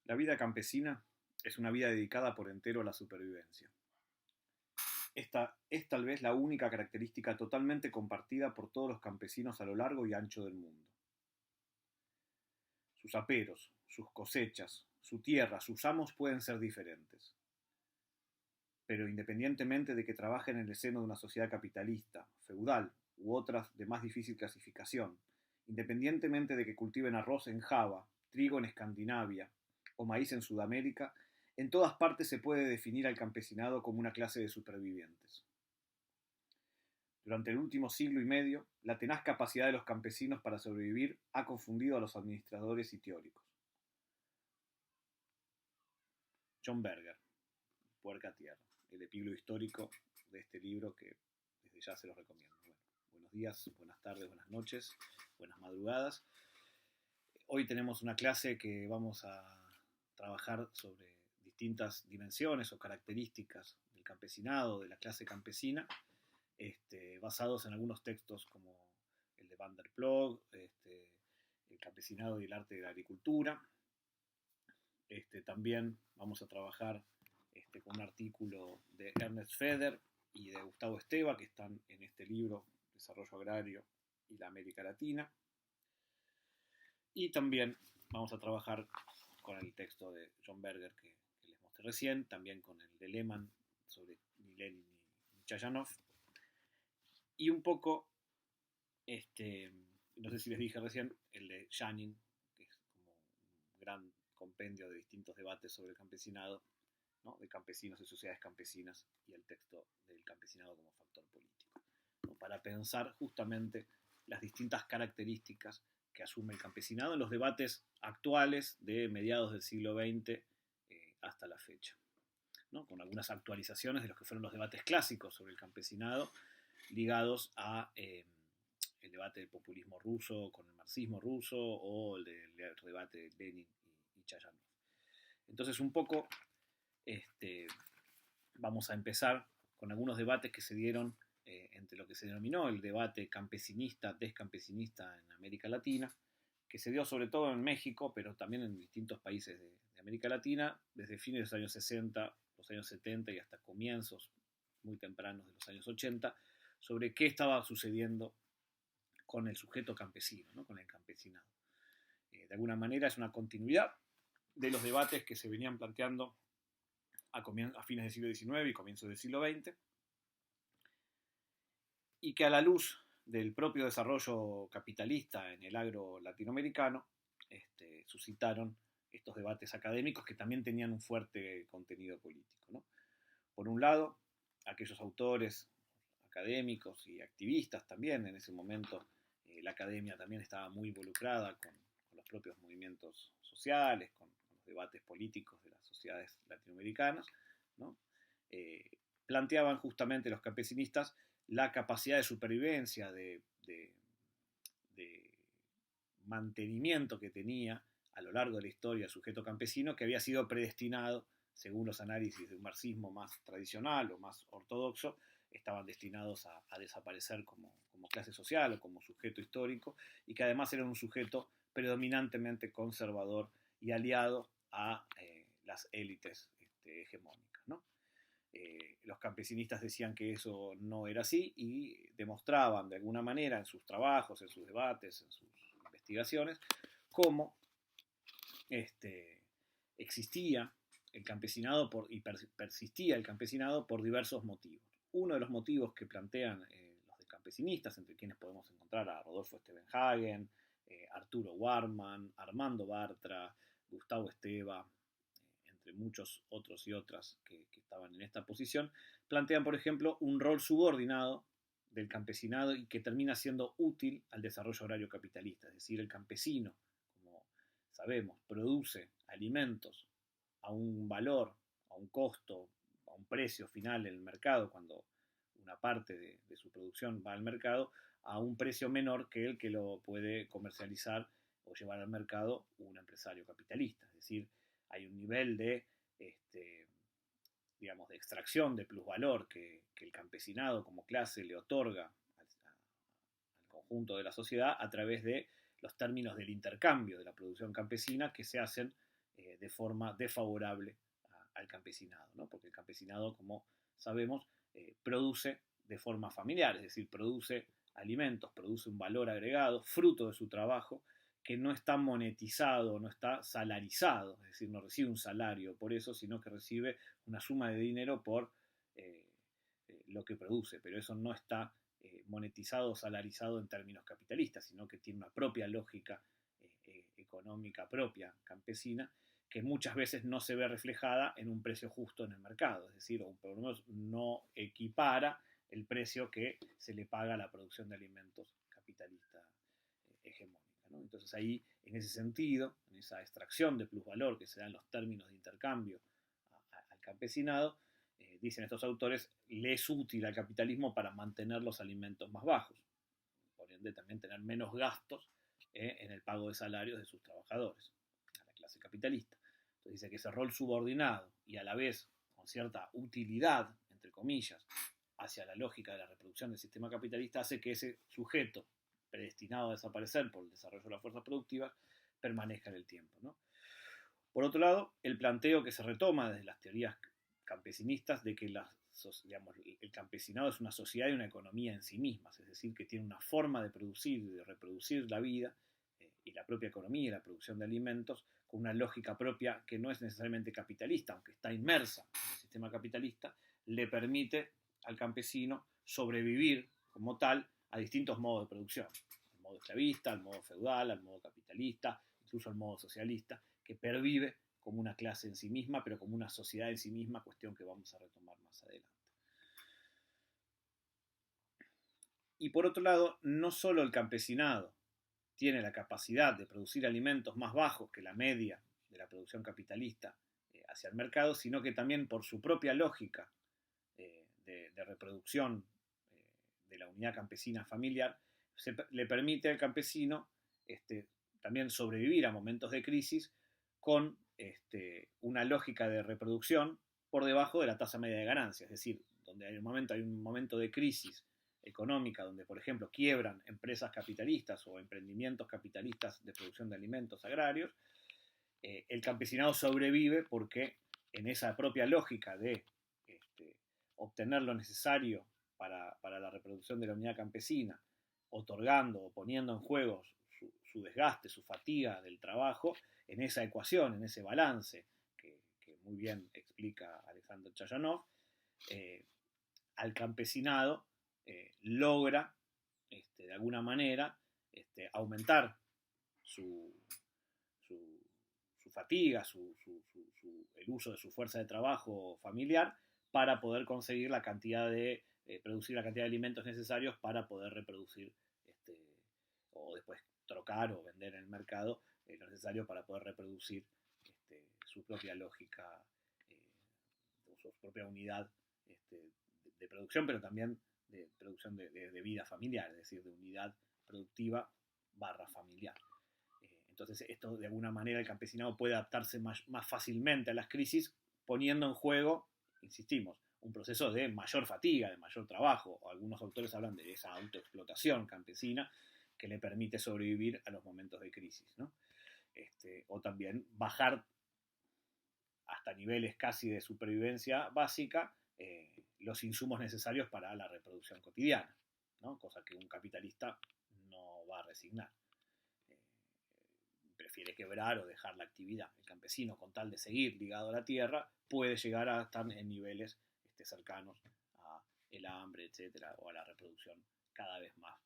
La vida campesina es una vida dedicada por entero a la supervivencia. Esta es tal vez la única característica totalmente compartida por todos los campesinos a lo largo y ancho del mundo. Sus aperos, sus cosechas, su tierra, sus amos pueden ser diferentes. Pero independientemente de que trabajen en el seno de una sociedad capitalista, feudal u otras de más difícil clasificación, independientemente de que cultiven arroz en Java, trigo en Escandinavia o maíz en Sudamérica, en todas partes se puede definir al campesinado como una clase de supervivientes. Durante el último siglo y medio, la tenaz capacidad de los campesinos para sobrevivir ha confundido a los administradores y teóricos. John Berger, Puerca Tierra, el epílogo histórico de este libro que desde ya se los recomiendo. Bueno, buenos días, buenas tardes, buenas noches, buenas madrugadas. Hoy tenemos una clase que vamos a trabajar sobre distintas dimensiones o características del campesinado, de la clase campesina, basados en algunos textos como el de Van der Ploeg, el campesinado y el arte de la agricultura. También vamos a trabajar con un artículo de Ernest Feder y de Gustavo Esteva, que están en este libro, Desarrollo Agrario y la América Latina. Y también vamos a trabajar con el texto de John Berger que les mostré recién, también con el de Lehmann sobre ni Lenin ni Chayanov. Y un poco, no sé si les dije recién, el de Janin, que es como un gran compendio de distintos debates sobre el campesinado, ¿no? De campesinos y sociedades campesinas, y el texto del campesinado como factor político, ¿no? Para pensar justamente las distintas características que asume el campesinado en los debates actuales de mediados del siglo XX hasta la fecha, ¿no? Con algunas actualizaciones de los que fueron los debates clásicos sobre el campesinado, ligados a el debate del populismo ruso con el marxismo ruso o el debate de Lenin y Chayanov. Entonces, un poco vamos a empezar con algunos debates que se dieron entre lo que se denominó el debate campesinista-descampesinista en América Latina, que se dio sobre todo en México, pero también en distintos países de América Latina, desde fines de los años 60, los años 70 y hasta comienzos muy tempranos de los años 80, sobre qué estaba sucediendo con el sujeto campesino, ¿no? Con el campesinado. De alguna manera es una continuidad de los debates que se venían planteando a fines del siglo XIX y comienzos del siglo XX, y que a la luz del propio desarrollo capitalista en el agro latinoamericano suscitaron estos debates académicos que también tenían un fuerte contenido político, ¿no? Por un lado, aquellos autores académicos y activistas también, en ese momento la academia también estaba muy involucrada con los propios movimientos sociales, con los debates políticos de las sociedades latinoamericanas, ¿no? Planteaban justamente los campesinistas la capacidad de supervivencia, de mantenimiento que tenía a lo largo de la historia el sujeto campesino, que había sido predestinado, según los análisis de un marxismo más tradicional o más ortodoxo, estaban destinados a desaparecer como clase social o como sujeto histórico, y que además era un sujeto predominantemente conservador y aliado a las élites hegemónicas, ¿no? Los campesinistas decían que eso no era así y demostraban de alguna manera en sus trabajos, en sus debates, en sus investigaciones, cómo existía el campesinado y persistía el campesinado por diversos motivos. Uno de los motivos que plantean los campesinistas, entre quienes podemos encontrar a Rodolfo Stephenhagen, Arturo Warman, Armando Bartra, Gustavo Esteva, entre muchos otros y otras que estaban en esta posición, plantean, por ejemplo, un rol subordinado del campesinado y que termina siendo útil al desarrollo agrario capitalista. Es decir, el campesino, como sabemos, produce alimentos a un valor, a un costo, a un precio final en el mercado, cuando una parte de su producción va al mercado, a un precio menor que el que lo puede comercializar o llevar al mercado un empresario capitalista. Es decir, hay un nivel de, digamos, de extracción de plusvalor que el campesinado como clase le otorga al conjunto de la sociedad a través de los términos del intercambio de la producción campesina que se hacen de forma desfavorable al campesinado, ¿no? Porque el campesinado, como sabemos, produce de forma familiar, es decir, produce alimentos, produce un valor agregado, fruto de su trabajo, que no está monetizado, no está salarizado, es decir, no recibe un salario por eso, sino que recibe una suma de dinero por lo que produce, pero eso no está monetizado o salarizado en términos capitalistas, sino que tiene una propia lógica económica propia, campesina, que muchas veces no se ve reflejada en un precio justo en el mercado, es decir, o por lo menos no equipara el precio que se le paga a la producción de alimentos capitalista hegemónica, ¿no? Entonces ahí, en ese sentido, en esa extracción de plusvalor que se da en los términos de intercambio al campesinado, dicen estos autores, le es útil al capitalismo para mantener los alimentos más bajos, por ende también tener menos gastos en el pago de salarios de sus trabajadores, a la clase capitalista. Entonces dice que ese rol subordinado y a la vez con cierta utilidad, entre comillas, hacia la lógica de la reproducción del sistema capitalista hace que ese sujeto predestinado a desaparecer por el desarrollo de las fuerzas productivas permanezca en el tiempo, ¿no? Por otro lado, el planteo que se retoma desde las teorías campesinistas de que digamos, el campesinado es una sociedad y una economía en sí mismas, es decir, que tiene una forma de producir y de reproducir la vida y la propia economía y la producción de alimentos con una lógica propia que no es necesariamente capitalista, aunque está inmersa en el sistema capitalista, le permite al campesino sobrevivir como tal a distintos modos de producción, al modo esclavista, al modo feudal, al modo capitalista, incluso al modo socialista, que pervive como una clase en sí misma, pero como una sociedad en sí misma, cuestión que vamos a retomar más adelante. Y por otro lado, no solo el campesinado tiene la capacidad de producir alimentos más bajos que la media de la producción capitalista hacia el mercado, sino que también por su propia lógica de reproducción de la unidad campesina familiar, le permite al campesino también sobrevivir a momentos de crisis con una lógica de reproducción por debajo de la tasa media de ganancia, es decir, donde hay un momento de crisis económica donde, por ejemplo, quiebran empresas capitalistas o emprendimientos capitalistas de producción de alimentos agrarios, el campesinado sobrevive porque en esa propia lógica de obtener lo necesario para la reproducción de la unidad campesina, otorgando o poniendo en juego su desgaste, su fatiga del trabajo, en esa ecuación, en ese balance que muy bien explica Alexander Chayanov, al campesinado logra de alguna manera aumentar su fatiga, el uso de su fuerza de trabajo familiar para poder conseguir la cantidad de producir la cantidad de alimentos necesarios para poder reproducir o después trocar o vender en el mercado lo necesario para poder reproducir su propia lógica, su propia unidad de producción, pero también de producción de vida familiar, es decir, de unidad productiva barra familiar. Entonces, esto de alguna manera el campesinado puede adaptarse más fácilmente a las crisis, poniendo en juego, insistimos, un proceso de mayor fatiga, de mayor trabajo. O algunos autores hablan de esa autoexplotación campesina que le permite sobrevivir a los momentos de crisis, ¿no? O también bajar hasta niveles casi de supervivencia básica los insumos necesarios para la reproducción cotidiana, ¿no? Cosa que un capitalista no va a resignar. Prefiere quebrar o dejar la actividad. El campesino, con tal de seguir ligado a la tierra, puede llegar a estar en niveles cercanos a el hambre, etcétera, o a la reproducción cada vez más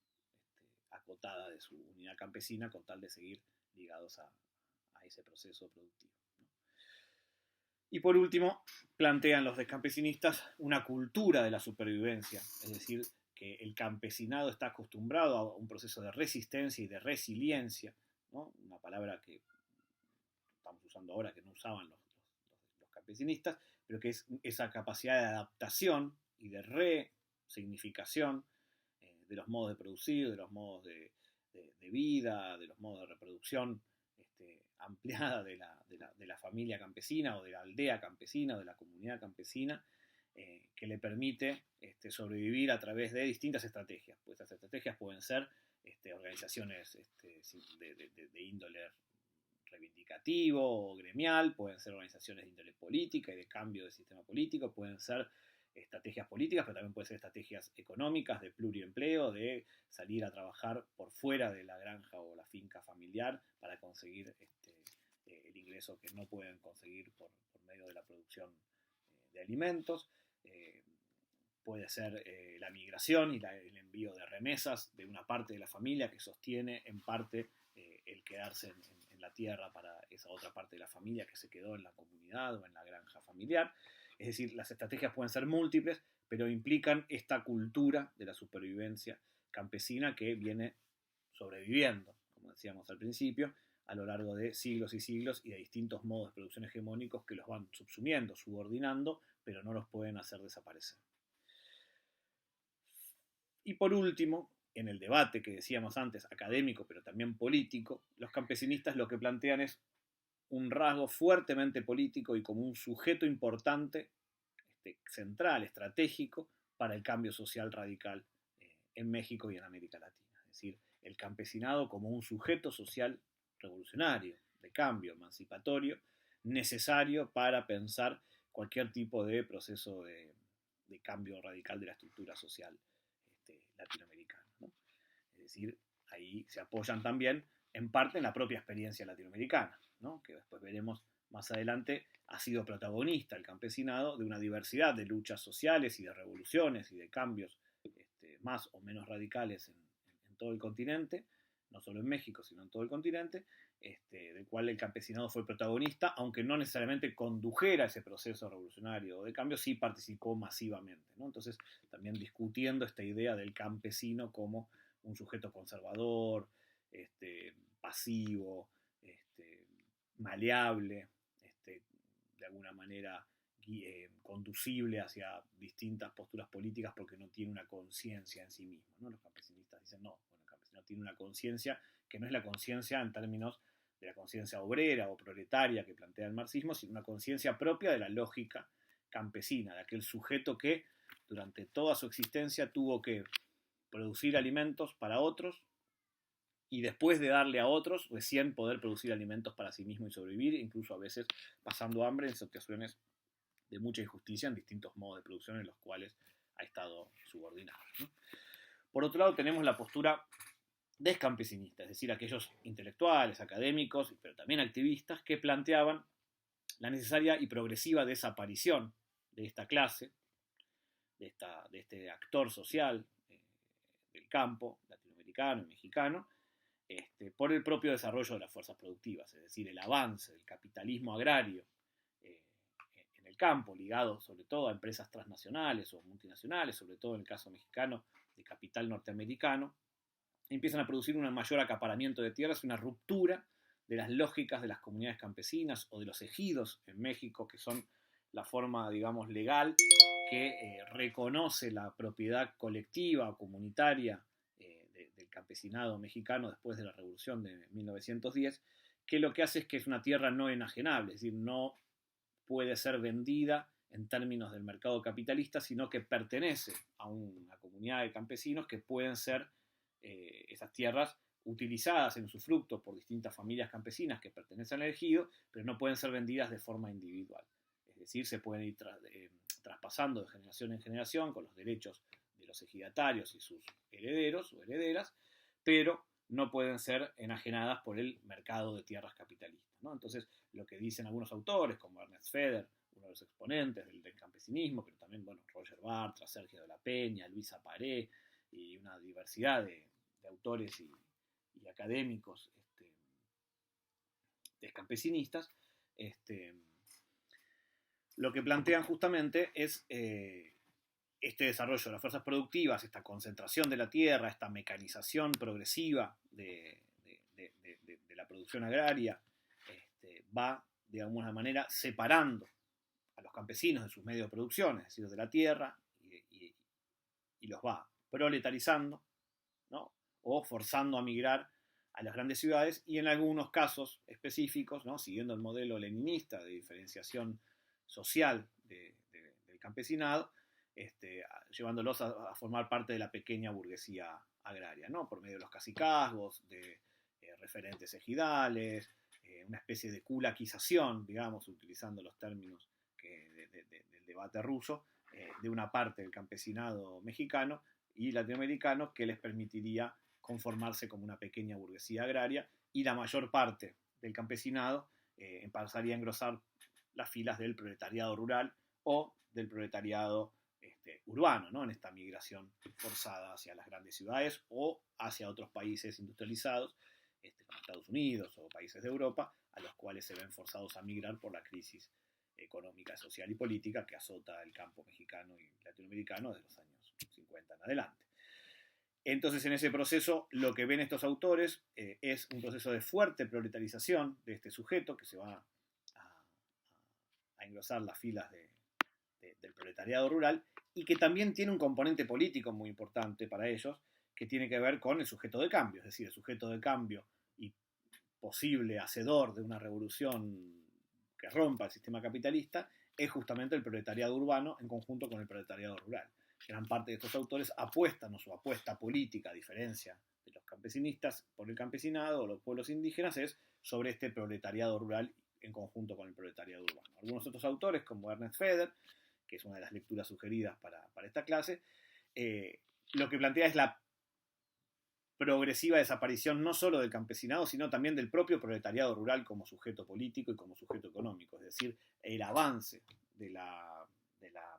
acotada de su unidad campesina, con tal de seguir ligados a ese proceso productivo, ¿no? Y por último, plantean los descampesinistas una cultura de la supervivencia, es decir, que el campesinado está acostumbrado a un proceso de resistencia y de resiliencia, ¿no? Una palabra que estamos usando ahora que no usaban los campesinistas, pero que es esa capacidad de adaptación y de resignificación de los modos de producir, de los modos de vida, de los modos de reproducción ampliada de la familia campesina o de la aldea campesina o de la comunidad campesina, que le permite sobrevivir a través de distintas estrategias. Pues estas estrategias pueden ser organizaciones de índole reivindicativo o gremial, pueden ser organizaciones de índole política y de cambio del sistema político, pueden ser estrategias políticas, pero también pueden ser estrategias económicas de pluriempleo, de salir a trabajar por fuera de la granja o la finca familiar para conseguir el ingreso que no pueden conseguir por medio de la producción de alimentos. Puede ser la migración y el envío de remesas de una parte de la familia que sostiene en parte el quedarse en la tierra para esa otra parte de la familia que se quedó en la comunidad o en la granja familiar. Es decir, las estrategias pueden ser múltiples, pero implican esta cultura de la supervivencia campesina que viene sobreviviendo, como decíamos al principio, a lo largo de siglos y siglos y de distintos modos de producción hegemónicos que los van subsumiendo, subordinando, pero no los pueden hacer desaparecer. Y por último, en el debate que decíamos antes, académico, pero también político, los campesinistas lo que plantean es un rasgo fuertemente político y como un sujeto importante, central, estratégico, para el cambio social radical en México y en América Latina. Es decir, el campesinado como un sujeto social revolucionario, de cambio, emancipatorio, necesario para pensar cualquier tipo de proceso de cambio radical de la estructura social latinoamericana, ¿no? Es decir, ahí se apoyan también en parte en la propia experiencia latinoamericana, ¿no? Que después veremos más adelante, ha sido protagonista el campesinado de una diversidad de luchas sociales y de revoluciones y de cambios más o menos radicales en todo el continente, no solo en México, sino en todo el continente, del cual el campesinado fue protagonista, aunque no necesariamente condujera ese proceso revolucionario o de cambio, sí participó masivamente, ¿no? Entonces, también discutiendo esta idea del campesino como un sujeto conservador, pasivo, maleable, de alguna manera conducible hacia distintas posturas políticas porque no tiene una conciencia en sí mismo, ¿no? Los campesinistas dicen, no, bueno, el campesino tiene una conciencia que no es la conciencia en términos de la conciencia obrera o proletaria que plantea el marxismo, sino una conciencia propia de la lógica campesina, de aquel sujeto que durante toda su existencia tuvo que producir alimentos para otros y después de darle a otros, recién poder producir alimentos para sí mismo y sobrevivir, incluso a veces pasando hambre en situaciones de mucha injusticia en distintos modos de producción en los cuales ha estado subordinado, ¿no? Por otro lado, tenemos la postura descampesinista, es decir, aquellos intelectuales, académicos, pero también activistas que planteaban la necesaria y progresiva desaparición de esta clase, de este actor social del campo latinoamericano y mexicano, por el propio desarrollo de las fuerzas productivas, es decir, el avance del capitalismo agrario en el campo, ligado sobre todo a empresas transnacionales o multinacionales, sobre todo en el caso mexicano de capital norteamericano, empiezan a producir un mayor acaparamiento de tierras y una ruptura de las lógicas de las comunidades campesinas o de los ejidos en México, que son la forma, digamos, legal que reconoce la propiedad colectiva o comunitaria del campesinado mexicano después de la Revolución de 1910, que lo que hace es que es una tierra no enajenable, es decir, no puede ser vendida en términos del mercado capitalista, sino que pertenece a una comunidad de campesinos que pueden ser esas tierras utilizadas en su fruto por distintas familias campesinas que pertenecen al ejido, pero no pueden ser vendidas de forma individual. Es decir, se pueden ir traspasando de generación en generación con los derechos de los ejidatarios y sus herederos o herederas, pero no pueden ser enajenadas por el mercado de tierras capitalistas, ¿no? Entonces, lo que dicen algunos autores, como Ernest Feder, uno de los exponentes del campesinismo, pero también, bueno, Roger Bartra, Sergio de la Peña, Luisa Paré, y una diversidad de autores y académicos descampesinistas, lo que plantean justamente es este desarrollo de las fuerzas productivas, esta concentración de la tierra, esta mecanización progresiva de la producción agraria, va de alguna manera separando a los campesinos de sus medios de producción, es decir, de la tierra, y los va proletarizando, ¿no? O forzando a migrar a las grandes ciudades y en algunos casos específicos, ¿no? Siguiendo el modelo leninista de diferenciación social del campesinado, llevándolos a formar parte de la pequeña burguesía agraria, ¿no? Por medio de los cacicazgos, de referentes ejidales, una especie de kulakización, digamos, utilizando los términos del debate ruso, de una parte del campesinado mexicano y latinoamericano que les permitiría conformarse como una pequeña burguesía agraria, y la mayor parte del campesinado pasaría a engrosar las filas del proletariado rural o del proletariado urbano, ¿no? En esta migración forzada hacia las grandes ciudades o hacia otros países industrializados, como Estados Unidos o países de Europa, a los cuales se ven forzados a migrar por la crisis económica, social y política que azota el campo mexicano y latinoamericano desde los años 50 en adelante. Entonces, en ese proceso, lo que ven estos autores es un proceso de fuerte proletarización de este sujeto que se va a engrosar las filas del proletariado rural, y que también tiene un componente político muy importante para ellos, que tiene que ver con el sujeto de cambio, es decir, el sujeto de cambio y posible hacedor de una revolución que rompa el sistema capitalista es justamente el proletariado urbano en conjunto con el proletariado rural. Gran parte de estos autores apuestan, o su apuesta política, a diferencia de los campesinistas por el campesinado o los pueblos indígenas, es sobre este proletariado rural en conjunto con el proletariado urbano. Algunos otros autores, como Ernest Feder, que es una de las lecturas sugeridas para esta clase, lo que plantea es la progresiva desaparición no solo del campesinado, sino también del propio proletariado rural como sujeto político y como sujeto económico, es decir, el avance de la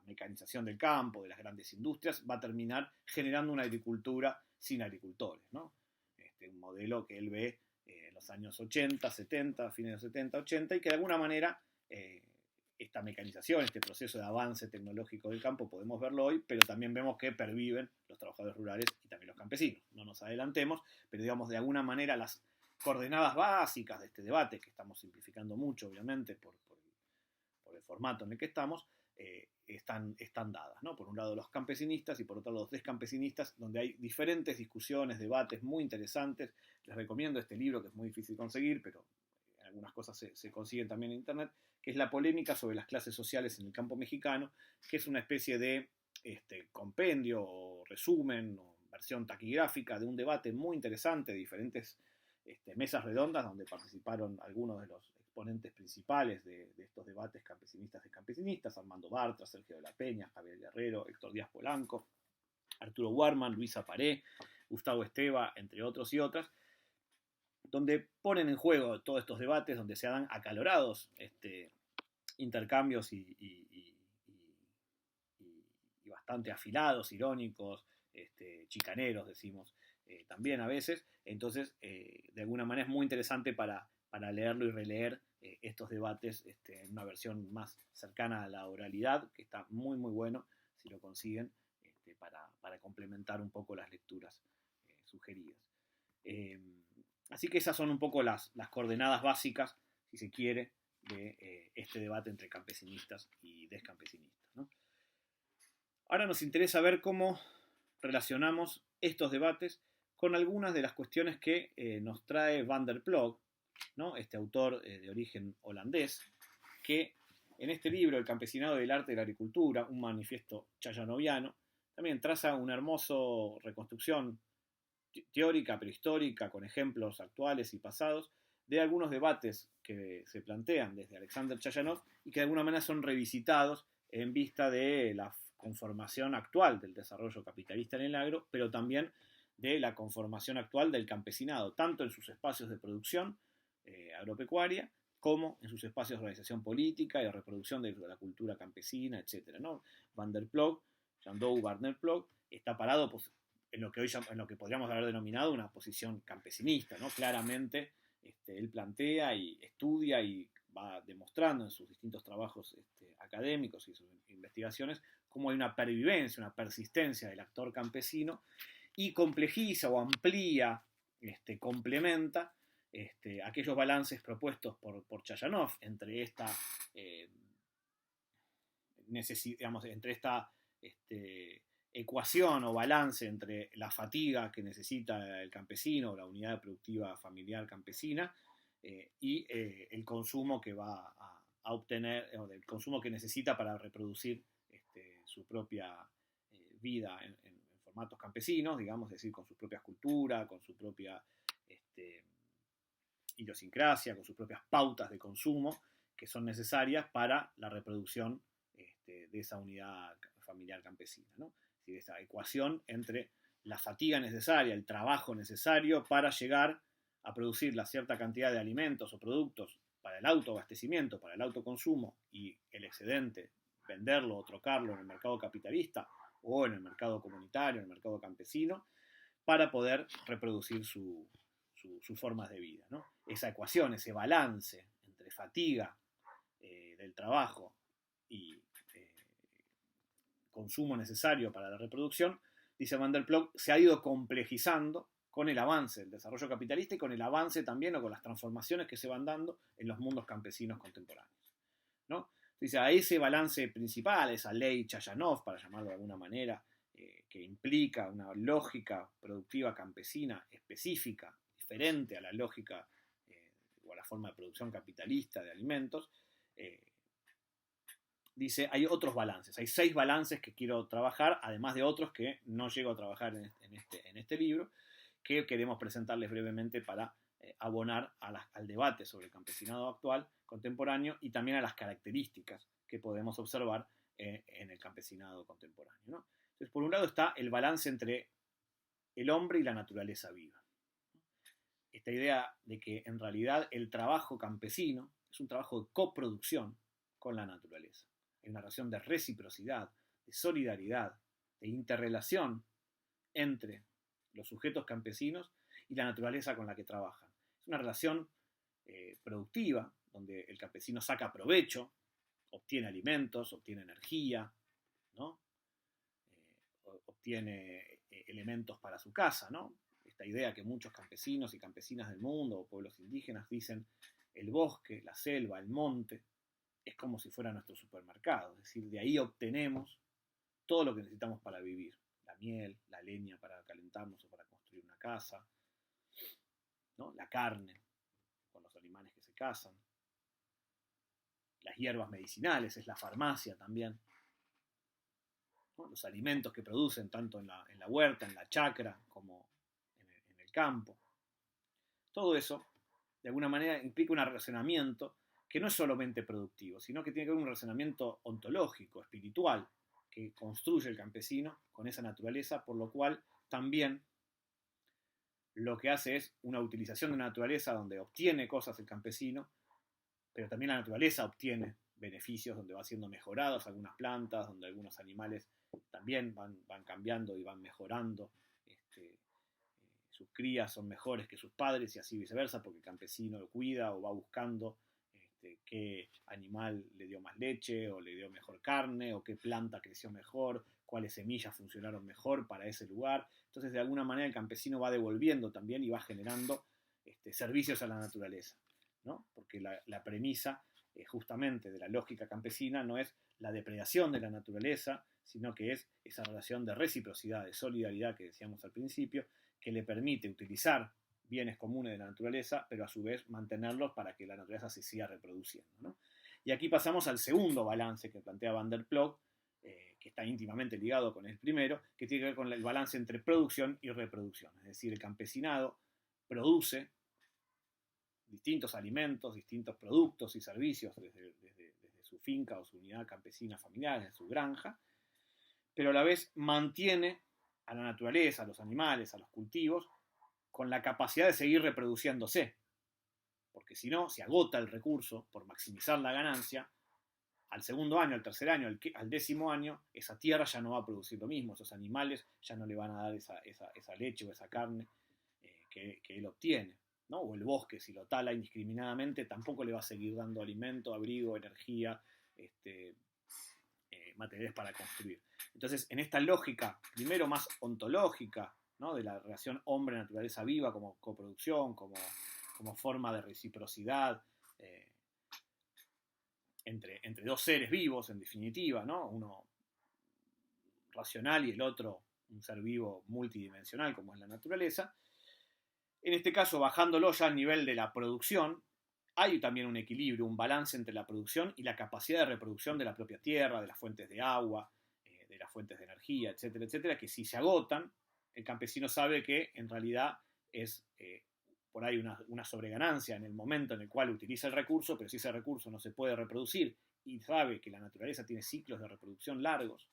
mecanización del campo, de las grandes industrias, va a terminar generando una agricultura sin agricultores, ¿no? Un modelo que él ve en los años 80, 70, fines de los 70, 80, y que de alguna manera esta mecanización, este proceso de avance tecnológico del campo, podemos verlo hoy, pero también vemos que perviven los trabajadores rurales y también los campesinos. No nos adelantemos, pero digamos, de alguna manera las coordenadas básicas de este debate, que estamos simplificando mucho, obviamente, por el formato en el que estamos, están dadas, ¿no? Por un lado los campesinistas y por otro lado los descampesinistas, donde hay diferentes discusiones, debates muy interesantes. Les recomiendo este libro, que es muy difícil conseguir, pero algunas cosas se consiguen también en internet, que es La polémica sobre las clases sociales en el campo mexicano, que es una especie de compendio o resumen o versión taquigráfica de un debate muy interesante de diferentes mesas redondas donde participaron algunos de los exponentes principales de estos debates campesinistas de campesinistas: Armando Bartra, Sergio de la Peña, Javier Guerrero, Héctor Díaz Polanco, Arturo Warman, Luisa Paré, Gustavo Esteva, entre otros y otras, donde ponen en juego todos estos debates, donde se dan acalorados intercambios y bastante afilados, irónicos, chicaneros, decimos, también a veces. Entonces, de alguna manera es muy interesante para leerlo y releer estos debates en una versión más cercana a la oralidad, que está muy, muy bueno, si lo consiguen, para complementar un poco las lecturas sugeridas. Así que esas son un poco las coordenadas básicas, si se quiere, de este debate entre campesinistas y descampesinistas, ¿no? Ahora nos interesa ver cómo relacionamos estos debates con algunas de las cuestiones que nos trae Van der Ploeg, ¿no? Este autor de origen holandés, que en este libro, El campesinado del arte de la agricultura, un manifiesto chayanoviano, también traza una hermosa reconstrucción teórica, pero histórica, con ejemplos actuales y pasados, de algunos debates que se plantean desde Alexander Chayanov y que de alguna manera son revisitados en vista de la conformación actual del desarrollo capitalista en el agro, pero también de la conformación actual del campesinado, tanto en sus espacios de producción agropecuaria, como en sus espacios de organización política y de reproducción de la cultura campesina, etc., ¿no? Van der Ploeg, Jean Douw van der Ploeg, está parado pues, en lo que podríamos haber denominado una posición campesinista, ¿no? Claramente él plantea y estudia y va demostrando en sus distintos trabajos académicos y sus investigaciones cómo hay una pervivencia, una persistencia del actor campesino, y complejiza o amplía, complementa aquellos balances propuestos por Chayanov entre esta ecuación o balance entre la fatiga que necesita el campesino, la unidad productiva familiar campesina, y el consumo que va a obtener, o el consumo que necesita para reproducir su propia vida en formatos campesinos, digamos, es decir, con su propia cultura, con su propia idiosincrasia, con sus propias pautas de consumo que son necesarias para la reproducción de esa unidad familiar campesina, ¿no? Es decir, esa ecuación entre la fatiga necesaria, el trabajo necesario para llegar a producir la cierta cantidad de alimentos o productos para el autoabastecimiento, para el autoconsumo, y el excedente venderlo o trocarlo en el mercado capitalista o en el mercado comunitario, en el mercado campesino, para poder reproducir sus formas de vida, ¿no? Esa ecuación, ese balance entre fatiga del trabajo y consumo necesario para la reproducción, dice Van der Ploeg, se ha ido complejizando con el avance del desarrollo capitalista y con el avance también o con las transformaciones que se van dando en los mundos campesinos contemporáneos, ¿no? Dice, a ese balance principal, esa ley Chayanov, para llamarlo de alguna manera, que implica una lógica productiva campesina específica, diferente a la lógica o a la forma de producción capitalista de alimentos, dice, hay otros balances, hay 6 balances que quiero trabajar, además de otros que no llego a trabajar en este libro, que queremos presentarles brevemente para abonar al debate sobre el campesinado actual, contemporáneo, y también a las características que podemos observar en el campesinado contemporáneo, ¿no? Entonces, por un lado está el balance entre el hombre y la naturaleza viva. Esta idea de que en realidad el trabajo campesino es un trabajo de coproducción con la naturaleza. Hay una relación de reciprocidad, de solidaridad, de interrelación entre los sujetos campesinos y la naturaleza con la que trabajan. Es una relación productiva, donde el campesino saca provecho, obtiene alimentos, obtiene energía, ¿no? Obtiene elementos para su casa, ¿no? Esta idea que muchos campesinos y campesinas del mundo o pueblos indígenas dicen, el bosque, la selva, el monte, es como si fuera nuestro supermercado, es decir, de ahí obtenemos todo lo que necesitamos para vivir, la miel, la leña para calentarnos o para construir una casa, ¿no? La carne, con los animales que se cazan, las hierbas medicinales, es la farmacia también, ¿no? Los alimentos que producen tanto en la huerta, en la chacra, como en el campo. Todo eso, de alguna manera, implica un relacionamiento que no es solamente productivo, sino que tiene que ver un relacionamiento ontológico, espiritual, que construye el campesino con esa naturaleza, por lo cual también lo que hace es una utilización de la naturaleza donde obtiene cosas el campesino, pero también la naturaleza obtiene beneficios donde van siendo mejoradas algunas plantas, donde algunos animales también van cambiando y van mejorando, sus crías son mejores que sus padres y así viceversa, porque el campesino lo cuida o va buscando qué animal le dio más leche o le dio mejor carne o qué planta creció mejor, cuáles semillas funcionaron mejor para ese lugar. Entonces, de alguna manera, el campesino va devolviendo también y va generando servicios a la naturaleza, ¿no? Porque la premisa justamente de la lógica campesina no es la depredación de la naturaleza, sino que es esa relación de reciprocidad, de solidaridad que decíamos al principio, que le permite utilizar bienes comunes de la naturaleza, pero a su vez mantenerlos para que la naturaleza se siga reproduciendo, ¿no? Y aquí pasamos al segundo balance que plantea Van der Ploeg, que está íntimamente ligado con el primero, que tiene que ver con el balance entre producción y reproducción. Es decir, el campesinado produce distintos alimentos, distintos productos y servicios desde su finca o su unidad campesina familiar, desde su granja, pero a la vez mantiene a la naturaleza, a los animales, a los cultivos, con la capacidad de seguir reproduciéndose. Porque si no, se agota el recurso por maximizar la ganancia, al segundo año, al tercer año, al 10º año, esa tierra ya no va a producir lo mismo, esos animales ya no le van a dar esa leche o esa carne que él obtiene, ¿no? O el bosque, si lo tala indiscriminadamente, tampoco le va a seguir dando alimento, abrigo, energía, materiales para construir. Entonces, en esta lógica, primero más ontológica, ¿no? De la relación hombre-naturaleza viva como coproducción, como forma de reciprocidad entre dos seres vivos, en definitiva, ¿no? Uno racional y el otro un ser vivo multidimensional como es la naturaleza. En este caso, bajándolo ya al nivel de la producción, hay también un equilibrio, un balance entre la producción y la capacidad de reproducción de la propia tierra, de las fuentes de agua, de las fuentes de energía, etcétera, etcétera, que si se agotan, el campesino sabe que en realidad es por ahí una sobreganancia en el momento en el cual utiliza el recurso, pero si ese recurso no se puede reproducir y sabe que la naturaleza tiene ciclos de reproducción largos,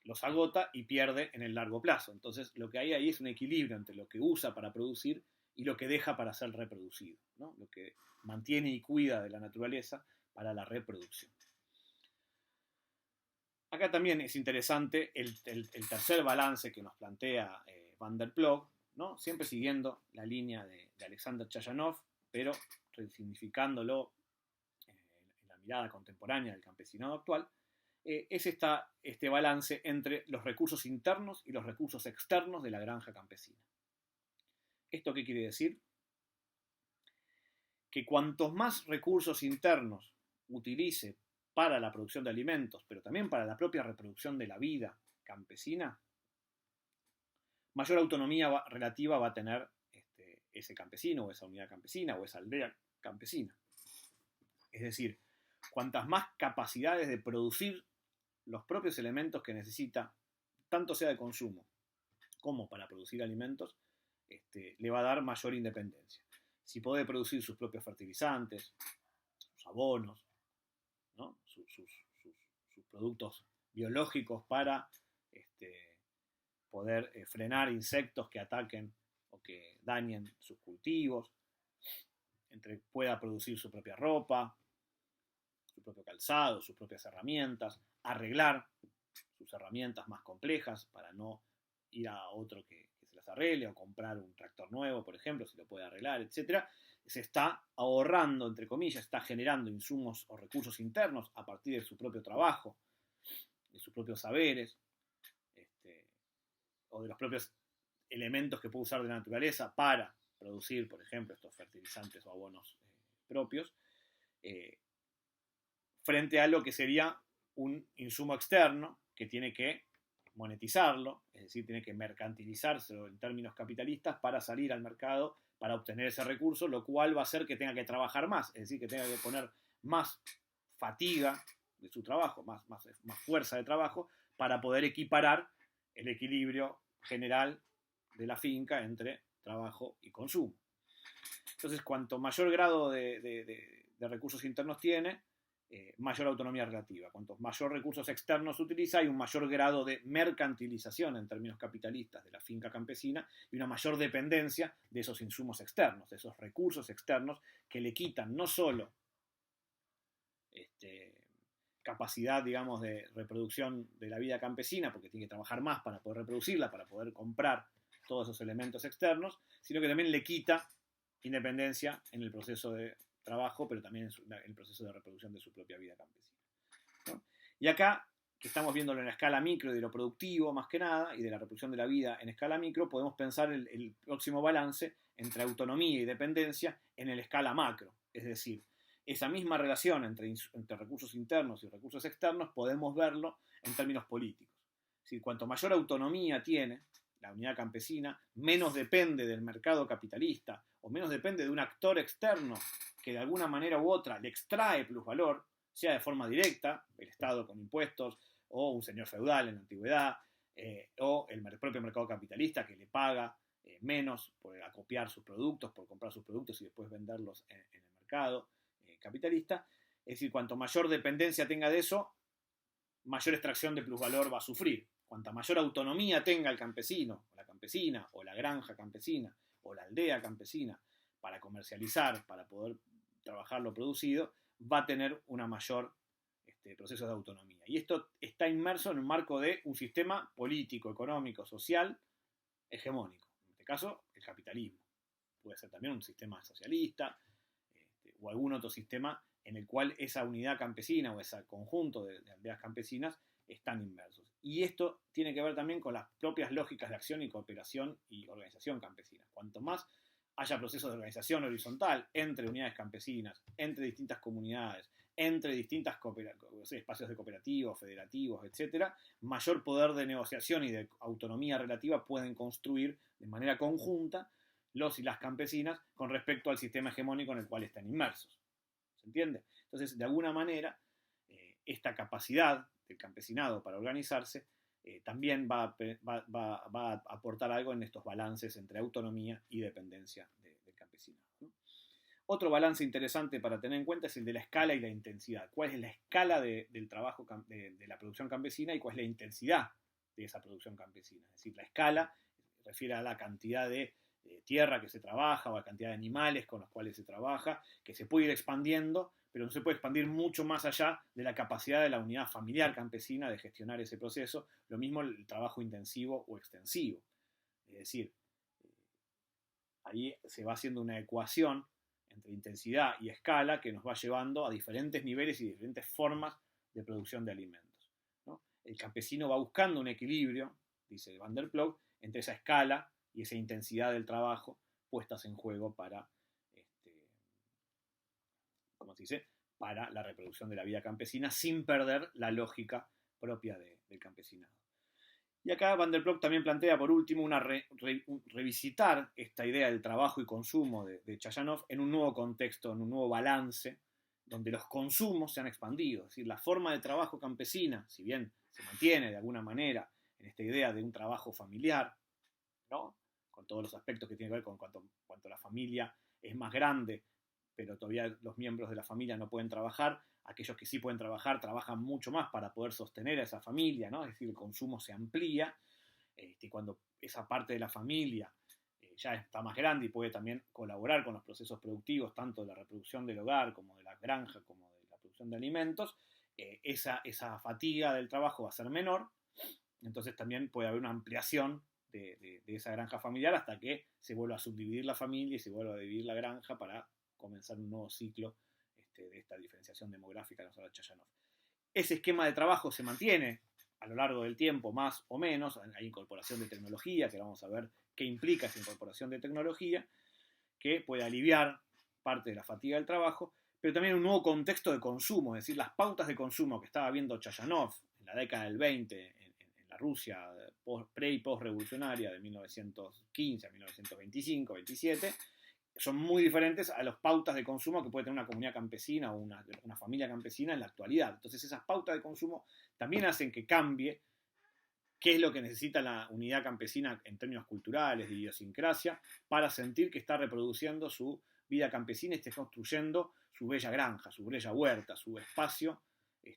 los agota y pierde en el largo plazo. Entonces lo que hay ahí es un equilibrio entre lo que usa para producir y lo que deja para ser reproducido, ¿no? Lo que mantiene y cuida de la naturaleza para la reproducción. Acá también es interesante el tercer balance que nos plantea Van der Ploeg, ¿no? Siempre siguiendo la línea de Alexander Chayanov, pero resignificándolo en la mirada contemporánea del campesinado actual, es este balance entre los recursos internos y los recursos externos de la granja campesina. ¿Esto qué quiere decir? Que cuantos más recursos internos utilice para la producción de alimentos, pero también para la propia reproducción de la vida campesina, mayor autonomía relativa va a tener ese campesino o esa unidad campesina o esa aldea campesina. Es decir, cuantas más capacidades de producir los propios elementos que necesita, tanto sea de consumo como para producir alimentos, le va a dar mayor independencia. Si puede producir sus propios fertilizantes, sus abonos, ¿no? sus productos biológicos para poder frenar insectos que ataquen o que dañen sus cultivos, pueda producir su propia ropa, su propio calzado, sus propias herramientas, arreglar sus herramientas más complejas para no ir a otro que se las arregle o comprar un tractor nuevo, por ejemplo, si lo puede arreglar, etc. Se está ahorrando, entre comillas, está generando insumos o recursos internos a partir de su propio trabajo, de sus propios saberes, o de los propios elementos que puede usar de la naturaleza para producir, por ejemplo, estos fertilizantes o abonos propios, frente a lo que sería un insumo externo que tiene que monetizarlo, es decir, tiene que mercantilizarse en términos capitalistas para salir al mercado, para obtener ese recurso, lo cual va a hacer que tenga que trabajar más, es decir, que tenga que poner más fatiga de su trabajo, más fuerza de trabajo, para poder equiparar el equilibrio general de la finca entre trabajo y consumo. Entonces, cuanto mayor grado de recursos internos tiene, mayor autonomía relativa. Cuantos mayor recursos externos utiliza, hay un mayor grado de mercantilización en términos capitalistas de la finca campesina y una mayor dependencia de esos insumos externos, de esos recursos externos que le quitan no solo capacidad, digamos, de reproducción de la vida campesina, porque tiene que trabajar más para poder reproducirla, para poder comprar todos esos elementos externos, sino que también le quita independencia en el proceso de trabajo, pero también en el proceso de reproducción de su propia vida campesina, ¿no? Y acá, que estamos viéndolo en la escala micro y de lo productivo más que nada, y de la reproducción de la vida en escala micro, podemos pensar el próximo balance entre autonomía y dependencia en la escala macro, es decir, esa misma relación entre recursos internos y recursos externos podemos verlo en términos políticos. Es decir, cuanto mayor autonomía tiene la unidad campesina, menos depende del mercado capitalista o menos depende de un actor externo que de alguna manera u otra le extrae plusvalor, sea de forma directa, el Estado con impuestos, o un señor feudal en la antigüedad, o el propio mercado capitalista que le paga menos por acopiar sus productos, por comprar sus productos y después venderlos en el mercado capitalista. Es decir, cuanto mayor dependencia tenga de eso, mayor extracción de plusvalor va a sufrir. Cuanta mayor autonomía tenga el campesino, o la campesina, o la granja campesina, o la aldea campesina, para comercializar, para poder trabajar lo producido, va a tener una mayor proceso de autonomía. Y esto está inmerso en un marco de un sistema político, económico, social, hegemónico. En este caso, el capitalismo. Puede ser también un sistema socialista, o algún otro sistema en el cual esa unidad campesina o ese conjunto de aldeas campesinas están inmersos. Y esto tiene que ver también con las propias lógicas de acción y cooperación y organización campesina. Cuanto más haya procesos de organización horizontal entre unidades campesinas, entre distintas comunidades, entre distintos espacios de cooperativos, federativos, etc., mayor poder de negociación y de autonomía relativa pueden construir de manera conjunta los y las campesinas con respecto al sistema hegemónico en el cual están inmersos. ¿Se entiende? Entonces, de alguna manera, esta capacidad del campesinado para organizarse también va a aportar algo en estos balances entre autonomía y dependencia del campesinado, ¿no? Otro balance interesante para tener en cuenta es el de la escala y la intensidad. ¿Cuál es la escala del trabajo de la producción campesina y cuál es la intensidad de esa producción campesina? Es decir, la escala refiere a la cantidad de tierra que se trabaja o a la cantidad de animales con los cuales se trabaja, que se puede ir expandiendo, pero no se puede expandir mucho más allá de la capacidad de la unidad familiar campesina de gestionar ese proceso. Lo mismo el trabajo intensivo o extensivo. Es decir, ahí se va haciendo una ecuación entre intensidad y escala que nos va llevando a diferentes niveles y diferentes formas de producción de alimentos, ¿no? El campesino va buscando un equilibrio, dice Van der Ploeg, entre esa escala y esa intensidad del trabajo puestas en juego para, ¿cómo se dice?, para la reproducción de la vida campesina sin perder la lógica propia del campesinado. Y acá Van der Ploeg también plantea, por último, revisitar esta idea del trabajo y consumo de Chayanov en un nuevo contexto, en un nuevo balance, donde los consumos se han expandido. Es decir, la forma de trabajo campesina, si bien se mantiene de alguna manera en esta idea de un trabajo familiar, ¿no?, con todos los aspectos que tienen que ver con cuanto la familia es más grande, pero todavía los miembros de la familia no pueden trabajar. Aquellos que sí pueden trabajar, trabajan mucho más para poder sostener a esa familia, ¿no? Es decir, el consumo se amplía, y cuando esa parte de la familia ya está más grande y puede también colaborar con los procesos productivos, tanto de la reproducción del hogar, como de la granja, como de la producción de alimentos, esa fatiga del trabajo va a ser menor, entonces también puede haber una ampliación de esa granja familiar hasta que se vuelva a subdividir la familia y se vuelva a dividir la granja para comenzar un nuevo ciclo de esta diferenciación demográfica de la Chayanov. Ese esquema de trabajo se mantiene a lo largo del tiempo, más o menos. Hay incorporación de tecnología, que vamos a ver qué implica esa incorporación de tecnología, que puede aliviar parte de la fatiga del trabajo, pero también un nuevo contexto de consumo, es decir, las pautas de consumo que estaba viendo Chayanov en la década del 20 en la Rusia pre y post-revolucionaria de 1915 a 1925, 27, son muy diferentes a las pautas de consumo que puede tener una comunidad campesina o una familia campesina en la actualidad. Entonces esas pautas de consumo también hacen que cambie qué es lo que necesita la unidad campesina en términos culturales, de idiosincrasia, para sentir que está reproduciendo su vida campesina y esté construyendo su bella granja, su bella huerta, su espacio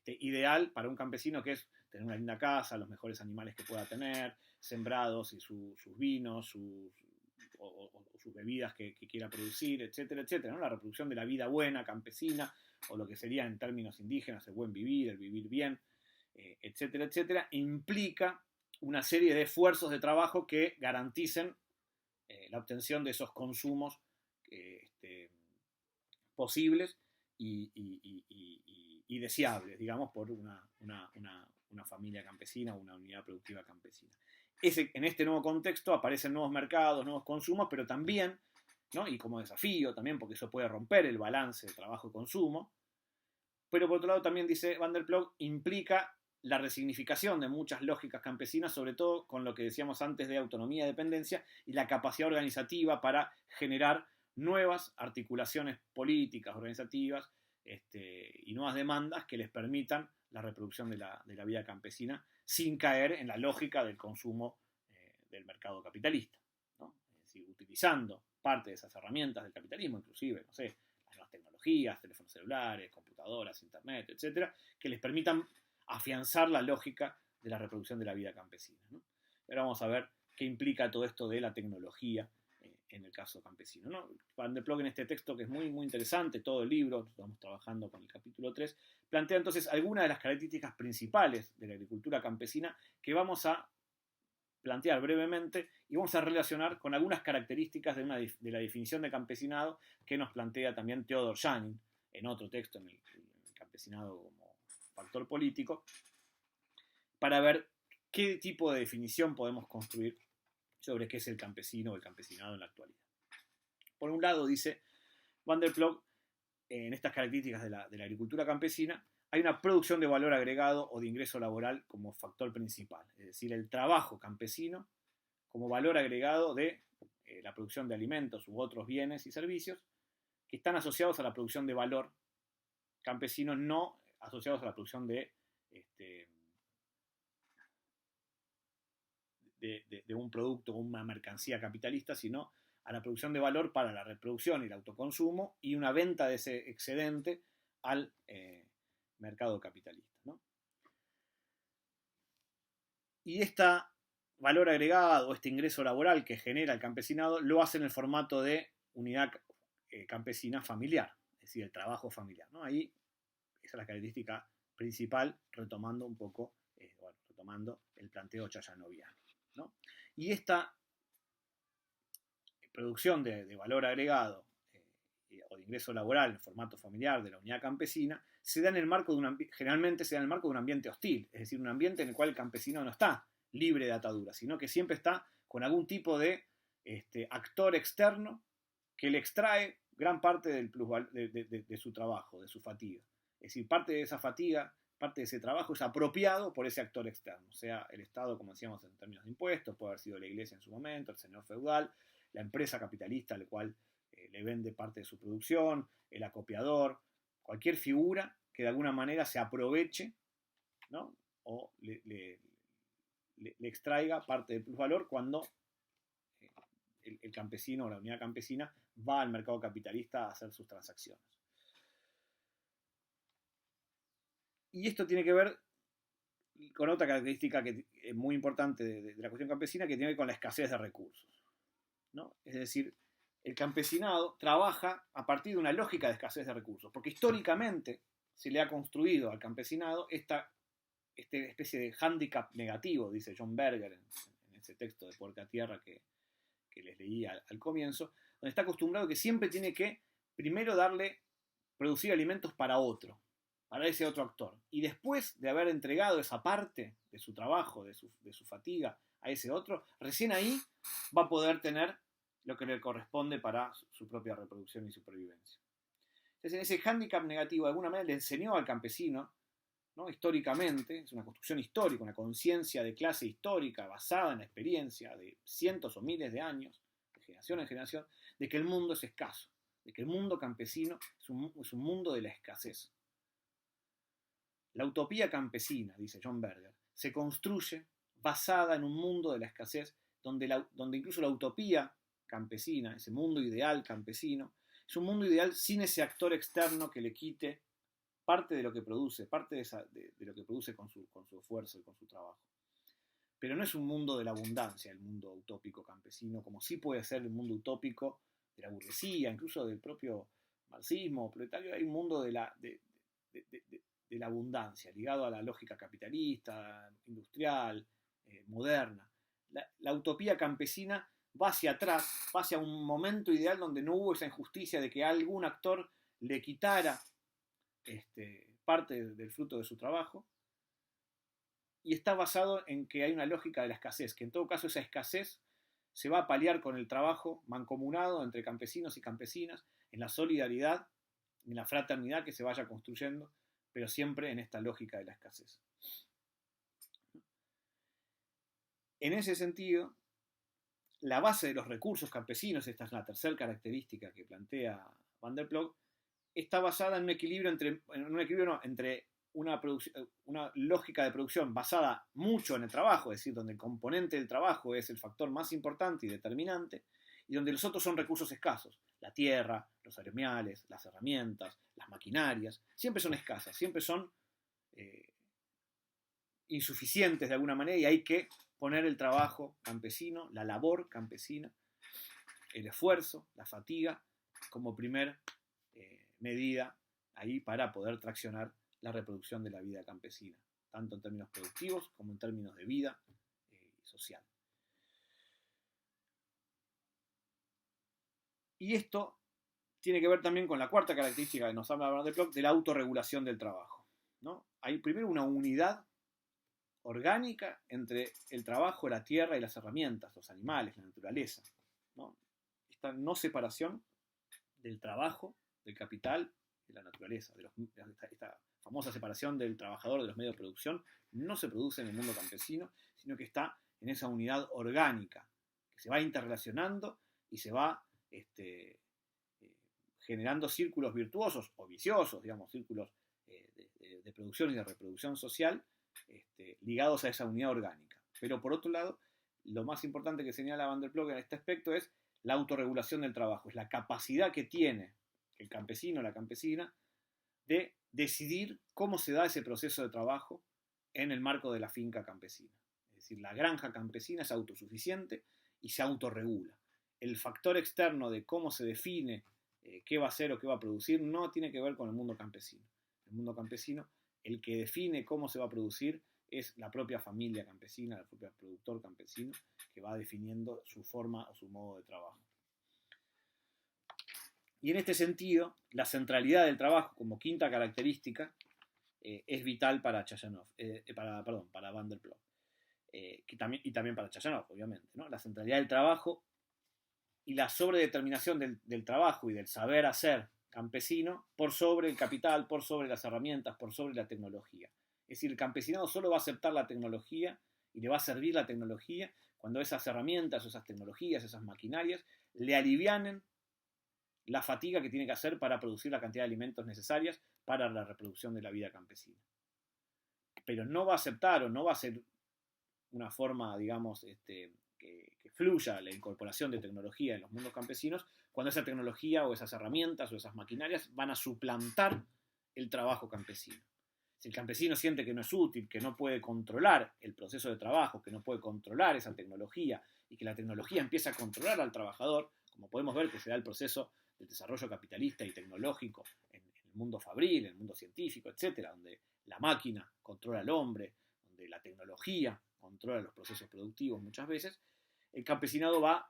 ideal para un campesino, que es tener una linda casa, los mejores animales que pueda tener, sembrados y sus vinos, o sus bebidas que quiera producir, etcétera, etcétera, ¿no? La reproducción de la vida buena, campesina, o lo que sería en términos indígenas el buen vivir, el vivir bien, etcétera, etcétera, implica una serie de esfuerzos de trabajo que garanticen la obtención de esos consumos posibles y deseables, digamos, por una familia campesina o una unidad productiva campesina. En este nuevo contexto aparecen nuevos mercados, nuevos consumos, pero también, ¿no?, y como desafío también, porque eso puede romper el balance de trabajo y consumo, pero por otro lado también, dice Van der Ploeg, implica la resignificación de muchas lógicas campesinas, sobre todo con lo que decíamos antes de autonomía y dependencia, y la capacidad organizativa para generar nuevas articulaciones políticas, organizativas, y nuevas demandas que les permitan la reproducción de la vida campesina sin caer en la lógica del consumo del mercado capitalista, ¿no? Es decir, utilizando parte de esas herramientas del capitalismo, inclusive, no sé, las nuevas tecnologías, teléfonos celulares, computadoras, internet, etcétera, que les permitan afianzar la lógica de la reproducción de la vida campesina, ¿no? Ahora vamos a ver qué implica todo esto de la tecnología en el caso campesino, ¿no? Van der Ploeg, en este texto, que es muy, muy interesante, todo el libro, estamos trabajando con el capítulo 3, plantea entonces algunas de las características principales de la agricultura campesina que vamos a plantear brevemente y vamos a relacionar con algunas características de la definición de campesinado que nos plantea también Theodor Janin en otro texto, en el campesinado como factor político, para ver qué tipo de definición podemos construir sobre qué es el campesino o el campesinado en la actualidad. Por un lado, dice Van der Ploeg, en estas características de la agricultura campesina, hay una producción de valor agregado o de ingreso laboral como factor principal, es decir, el trabajo campesino como valor agregado de la producción de alimentos u otros bienes y servicios que están asociados a la producción de valor campesino, no asociados a la producción de de un producto o una mercancía capitalista, sino a la producción de valor para la reproducción y el autoconsumo y una venta de ese excedente al mercado capitalista, ¿no? Y este valor agregado, este ingreso laboral que genera el campesinado, lo hace en el formato de unidad campesina familiar, es decir, el trabajo familiar, ¿no? Ahí esa es la característica principal, retomando un poco, retomando el planteo chayanoviano, ¿no? Y esta producción de valor agregado o de ingreso laboral en formato familiar de la unidad campesina se da en el marco generalmente se da en el marco de un ambiente hostil, es decir, un ambiente en el cual el campesino no está libre de ataduras, sino que siempre está con algún tipo de actor externo que le extrae gran parte de su trabajo, de su fatiga. Es decir, parte de esa fatiga, parte de ese trabajo es apropiado por ese actor externo, sea el Estado, como decíamos en términos de impuestos, puede haber sido la Iglesia en su momento, el señor feudal, la empresa capitalista al cual le vende parte de su producción, el acopiador, cualquier figura que de alguna manera se aproveche, ¿no? O le extraiga parte del plusvalor cuando el campesino o la unidad campesina va al mercado capitalista a hacer sus transacciones. Y esto tiene que ver con otra característica que es muy importante de la cuestión campesina, que tiene que ver con la escasez de recursos, ¿no? Es decir, el campesinado trabaja a partir de una lógica de escasez de recursos, porque históricamente se le ha construido al campesinado esta especie de hándicap negativo, dice John Berger en ese texto de Puerta a Tierra que les leí al comienzo, donde está acostumbrado que siempre tiene que primero producir alimentos para otro, para ese otro actor, y después de haber entregado esa parte de su trabajo, de su fatiga a ese otro, recién ahí va a poder tener lo que le corresponde para su propia reproducción y supervivencia. Entonces, ese hándicap negativo de alguna manera le enseñó al campesino, ¿no? Históricamente, es una construcción histórica, una conciencia de clase histórica basada en la experiencia de cientos o miles de años, de generación en generación, de que el mundo es escaso, de que el mundo campesino es un mundo de la escasez. La utopía campesina, dice John Berger, se construye basada en un mundo de la escasez donde incluso la utopía campesina, ese mundo ideal campesino, es un mundo ideal sin ese actor externo que le quite parte de lo que produce, parte de lo que produce con su esfuerzo y con su trabajo. Pero no es un mundo de la abundancia, el mundo utópico campesino, como sí puede ser el mundo utópico de la burguesía, incluso del propio marxismo proletario. Hay un mundo de la abundancia, ligado a la lógica capitalista, industrial, moderna. La utopía campesina va hacia atrás, va hacia un momento ideal donde no hubo esa injusticia de que algún actor le quitara parte del fruto de su trabajo, y está basado en que hay una lógica de la escasez, que en todo caso esa escasez se va a paliar con el trabajo mancomunado entre campesinos y campesinas, en la solidaridad, en la fraternidad que se vaya construyendo, pero siempre en esta lógica de la escasez. En ese sentido, la base de los recursos campesinos, esta es la tercera característica que plantea Van der Ploeg, está basada en un equilibrio entre una lógica de producción basada mucho en el trabajo, es decir, donde el componente del trabajo es el factor más importante y determinante, y donde los otros son recursos escasos. La tierra, los cereales, las herramientas, las maquinarias, siempre son escasas, siempre son insuficientes de alguna manera, y hay que poner el trabajo campesino, la labor campesina, el esfuerzo, la fatiga, como primer medida ahí para poder traccionar la reproducción de la vida campesina, tanto en términos productivos como en términos de vida social. Y esto tiene que ver también con la cuarta característica que nos habla Van der Ploeg, de la autorregulación del trabajo, ¿no? Hay primero una unidad orgánica entre el trabajo, la tierra y las herramientas, los animales, la naturaleza, ¿no? Esta no separación del trabajo, del capital, de la naturaleza, esta famosa separación del trabajador de los medios de producción, no se produce en el mundo campesino, sino que está en esa unidad orgánica, que se va interrelacionando y se va generando círculos virtuosos o viciosos, digamos, círculos de producción y de reproducción social, ligados a esa unidad orgánica. Pero por otro lado, lo más importante que señala Van der Ploeg en este aspecto es la autorregulación del trabajo, es la capacidad que tiene el campesino o la campesina de decidir cómo se da ese proceso de trabajo en el marco de la finca campesina. Es decir, la granja campesina es autosuficiente y se autorregula. El factor externo de cómo se define qué va a hacer o qué va a producir no tiene que ver con el mundo campesino. El mundo campesino, el que define cómo se va a producir es la propia familia campesina, el propio productor campesino, que va definiendo su forma o su modo de trabajo. Y en este sentido, la centralidad del trabajo como quinta característica es vital para para Van der Ploeg. Y también para Chayanov, obviamente, ¿no? La centralidad del trabajo y la sobredeterminación del trabajo y del saber hacer campesino por sobre el capital, por sobre las herramientas, por sobre la tecnología. Es decir, el campesinado solo va a aceptar la tecnología y le va a servir la tecnología cuando esas herramientas, esas tecnologías, esas maquinarias le alivianen la fatiga que tiene que hacer para producir la cantidad de alimentos necesarias para la reproducción de la vida campesina. Pero no va a aceptar o no va a ser una forma, digamos, que fluya la incorporación de tecnología en los mundos campesinos cuando esa tecnología o esas herramientas o esas maquinarias van a suplantar el trabajo campesino. Si el campesino siente que no es útil, que no puede controlar el proceso de trabajo, que no puede controlar esa tecnología y que la tecnología empieza a controlar al trabajador, como podemos ver que se da el proceso del desarrollo capitalista y tecnológico en el mundo fabril, en el mundo científico, etcétera, donde la máquina controla al hombre, donde la tecnología controla los procesos productivos muchas veces, el campesinado va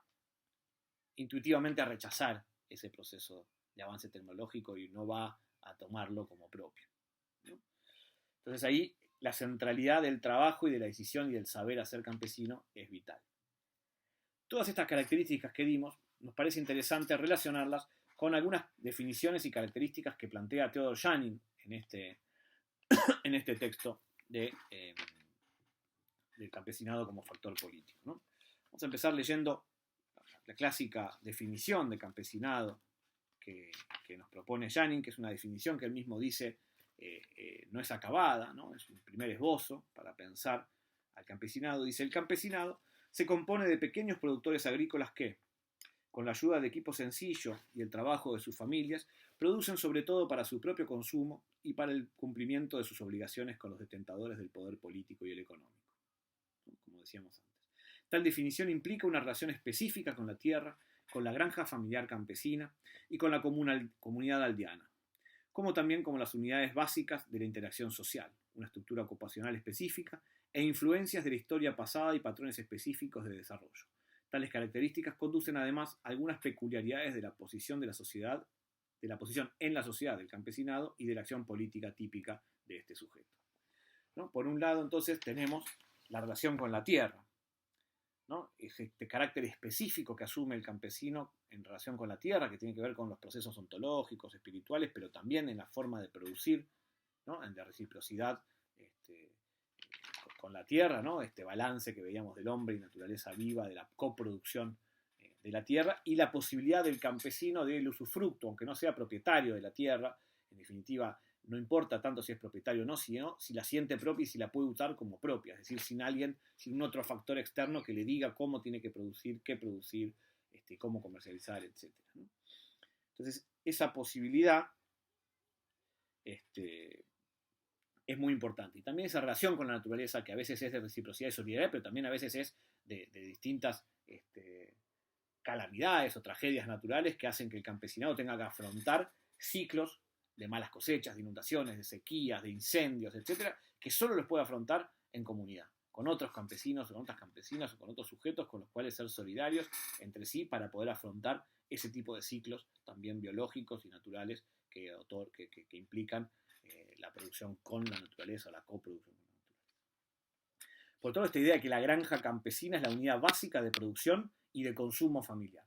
intuitivamente a rechazar ese proceso de avance tecnológico y no va a tomarlo como propio, ¿no? Entonces ahí la centralidad del trabajo y de la decisión y del saber hacer campesino es vital. Todas estas características que dimos, nos parece interesante relacionarlas con algunas definiciones y características que plantea Theodor Jannin en este texto del campesinado como factor político, ¿no? Vamos a empezar leyendo la clásica definición de campesinado que nos propone Jannin, que es una definición que él mismo dice no es acabada, ¿no? Es un primer esbozo para pensar al campesinado. Dice, el campesinado se compone de pequeños productores agrícolas que, con la ayuda de equipos sencillos y el trabajo de sus familias, producen sobre todo para su propio consumo y para el cumplimiento de sus obligaciones con los detentadores del poder político y el económico, como decíamos antes. Tal definición implica una relación específica con la tierra, con la granja familiar campesina y con la comunidad aldeana, como también como las unidades básicas de la interacción social, una estructura ocupacional específica e influencias de la historia pasada y patrones específicos de desarrollo. Tales características conducen además a algunas peculiaridades de la posición de la sociedad, de la posición en la sociedad del campesinado y de la acción política típica de este sujeto, ¿no? Por un lado, entonces, tenemos la relación con la tierra, ¿no? Este carácter específico que asume el campesino en relación con la tierra, que tiene que ver con los procesos ontológicos, espirituales, pero también en la forma de producir, ¿no? En la reciprocidad con la tierra, ¿no? Este balance que veíamos del hombre y naturaleza viva, de la coproducción de la tierra, y la posibilidad del campesino del usufructo, aunque no sea propietario de la tierra. En definitiva, no importa tanto si es propietario o no, sino si la siente propia y si la puede usar como propia, es decir, sin un otro factor externo que le diga cómo tiene que producir, qué producir, cómo comercializar, etc., ¿no? Entonces, esa posibilidad es muy importante. Y también esa relación con la naturaleza, que a veces es de reciprocidad y solidaridad, pero también a veces es de distintas calamidades o tragedias naturales que hacen que el campesinado tenga que afrontar ciclos de malas cosechas, de inundaciones, de sequías, de incendios, etcétera, que solo los puede afrontar en comunidad, con otros campesinos o con otras campesinas o con otros sujetos con los cuales ser solidarios entre sí para poder afrontar ese tipo de ciclos también biológicos y naturales que implican la producción con la naturaleza, la coproducción con la naturaleza. Por todo, esta idea de que la granja campesina es la unidad básica de producción y de consumo familiar.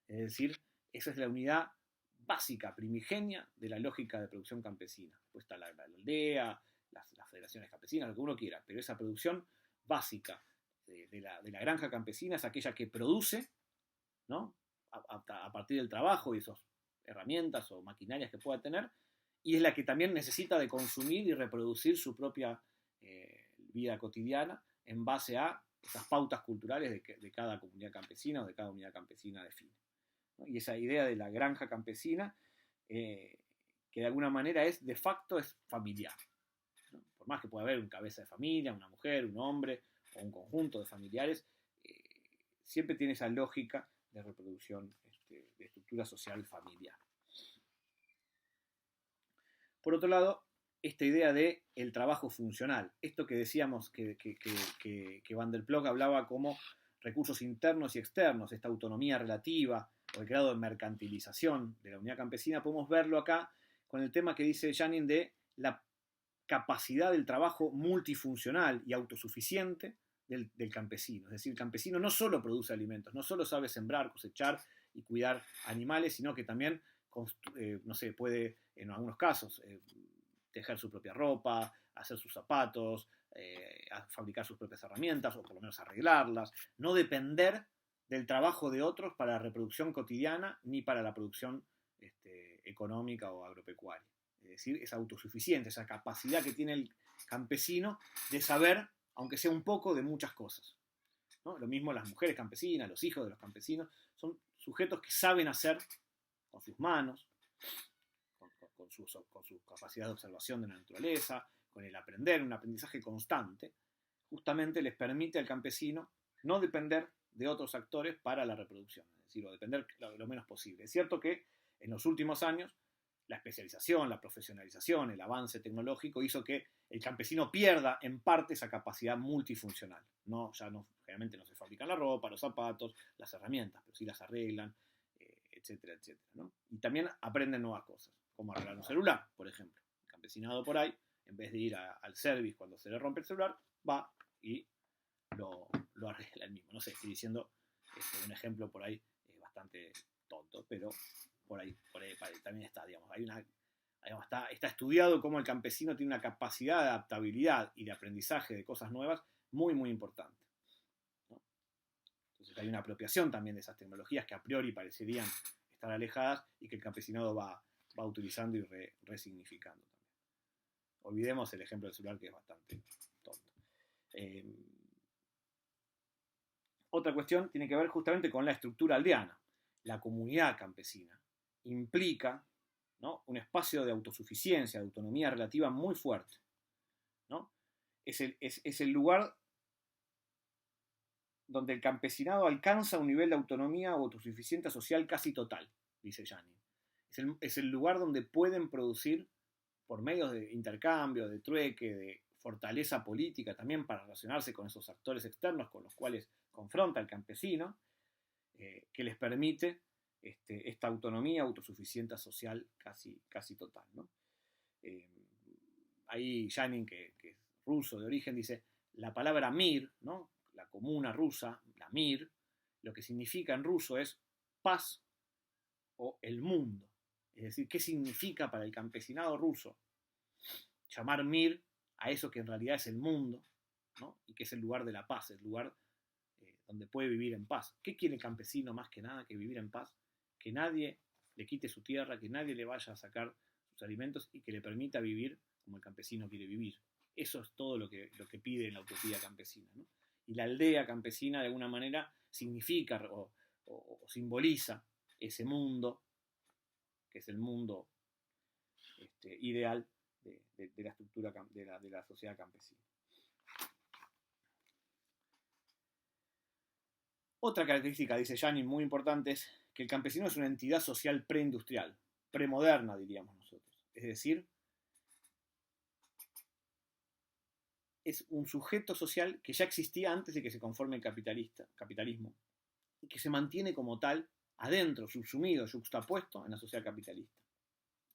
Es decir, esa es la unidad básica, primigenia de la lógica de producción campesina. Pues está la aldea, las federaciones campesinas, lo que uno quiera, pero esa producción básica de la granja campesina es aquella que produce, ¿no? a partir del trabajo y esas herramientas o maquinarias que pueda tener, y es la que también necesita de consumir y reproducir su propia vida cotidiana en base a esas pautas culturales de cada comunidad campesina o de cada unidad campesina define, ¿no? Y esa idea de la granja campesina, que de alguna manera de facto es familiar, ¿no? Por más que pueda haber un cabeza de familia, una mujer, un hombre o un conjunto de familiares, siempre tiene esa lógica de reproducción, de estructura social familiar. Por otro lado, esta idea de el trabajo funcional, esto que decíamos que Van der Ploeg hablaba como recursos internos y externos, esta autonomía relativa o el grado de mercantilización de la unidad campesina, podemos verlo acá con el tema que dice Janin de la capacidad del trabajo multifuncional y autosuficiente del campesino. Es decir, el campesino no solo produce alimentos, no solo sabe sembrar, cosechar y cuidar animales, sino que también no sé, puede en algunos casos tejer su propia ropa, hacer sus zapatos, fabricar sus propias herramientas o por lo menos arreglarlas, no depender del trabajo de otros para la reproducción cotidiana ni para la producción económica o agropecuaria. Es decir, esa autosuficiencia, esa capacidad que tiene el campesino de saber, aunque sea un poco, de muchas cosas, ¿no? Lo mismo las mujeres campesinas, los hijos de los campesinos, son sujetos que saben hacer con sus manos, con su capacidad de observación de la naturaleza, con el aprender, un aprendizaje constante, justamente les permite al campesino no depender de otros actores para la reproducción, es decir, o depender lo menos posible. Es cierto que en los últimos años la especialización, la profesionalización, el avance tecnológico hizo que el campesino pierda en parte esa capacidad multifuncional. Generalmente no se fabrican la ropa, los zapatos, las herramientas, pero sí las arreglan, etcétera, etcétera, ¿no? Y también aprenden nuevas cosas, como arreglar un celular, por ejemplo. El campesinado por ahí, en vez de ir al service cuando se le rompe el celular, va y lo arregla él mismo. No sé, estoy diciendo un ejemplo por ahí bastante tonto, pero por ahí también está, digamos, está estudiado cómo el campesino tiene una capacidad de adaptabilidad y de aprendizaje de cosas nuevas muy, muy importante, ¿no? Entonces hay una apropiación también de esas tecnologías que a priori parecerían estar alejadas y que el campesinado va utilizando y resignificando también. Olvidemos el ejemplo del celular, que es bastante tonto. Otra cuestión tiene que ver justamente con la estructura aldeana. La comunidad campesina implica, ¿no?, un espacio de autosuficiencia, de autonomía relativa muy fuerte, ¿no? Es el lugar donde el campesinado alcanza un nivel de autonomía o autosuficiencia social casi total, dice Janin. Es el lugar donde pueden producir, por medios de intercambio, de trueque, de fortaleza política, también para relacionarse con esos actores externos con los cuales confronta el campesino, que les permite esta autonomía, autosuficiencia social casi total, ¿no? Ahí Janin, que es ruso de origen, dice, la palabra mir, ¿no?, la comuna rusa, la mir, lo que significa en ruso es paz o el mundo. Es decir, ¿qué significa para el campesinado ruso llamar mir a eso que en realidad es el mundo, ¿no?, y que es el lugar de la paz, el lugar donde puede vivir en paz? ¿Qué quiere el campesino más que nada que vivir en paz? Que nadie le quite su tierra, que nadie le vaya a sacar sus alimentos y que le permita vivir como el campesino quiere vivir. Eso es todo lo que pide en la utopía campesina, ¿no? Y la aldea campesina de alguna manera significa o simboliza ese mundo, que es el mundo ideal de la estructura de la sociedad campesina. Otra característica, dice Janin, muy importante, es que el campesino es una entidad social preindustrial, premoderna, diríamos nosotros. Es decir, es un sujeto social que ya existía antes de que se conforme el capitalismo, y que se mantiene como tal adentro, subsumido, yuxtapuesto en la sociedad capitalista.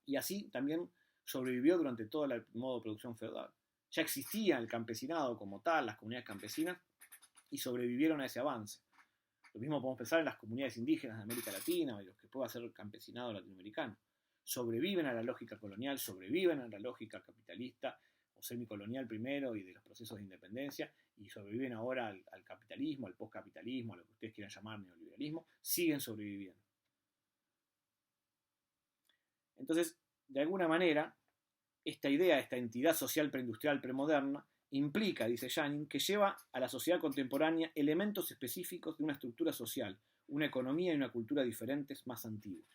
Y así también sobrevivió durante todo el modo de producción feudal. Ya existía el campesinado como tal, las comunidades campesinas, y sobrevivieron a ese avance. Lo mismo podemos pensar en las comunidades indígenas de América Latina o en los que pueda ser el campesinado latinoamericano. Sobreviven a la lógica colonial, sobreviven a la lógica capitalista o semicolonial primero y de los procesos de independencia, y sobreviven ahora al capitalismo, al postcapitalismo, a lo que ustedes quieran llamar neoliberalismo, siguen sobreviviendo. Entonces, de alguna manera, esta idea, esta entidad social preindustrial premoderna, implica, dice Janin, que lleva a la sociedad contemporánea elementos específicos de una estructura social, una economía y una cultura diferentes más antiguas.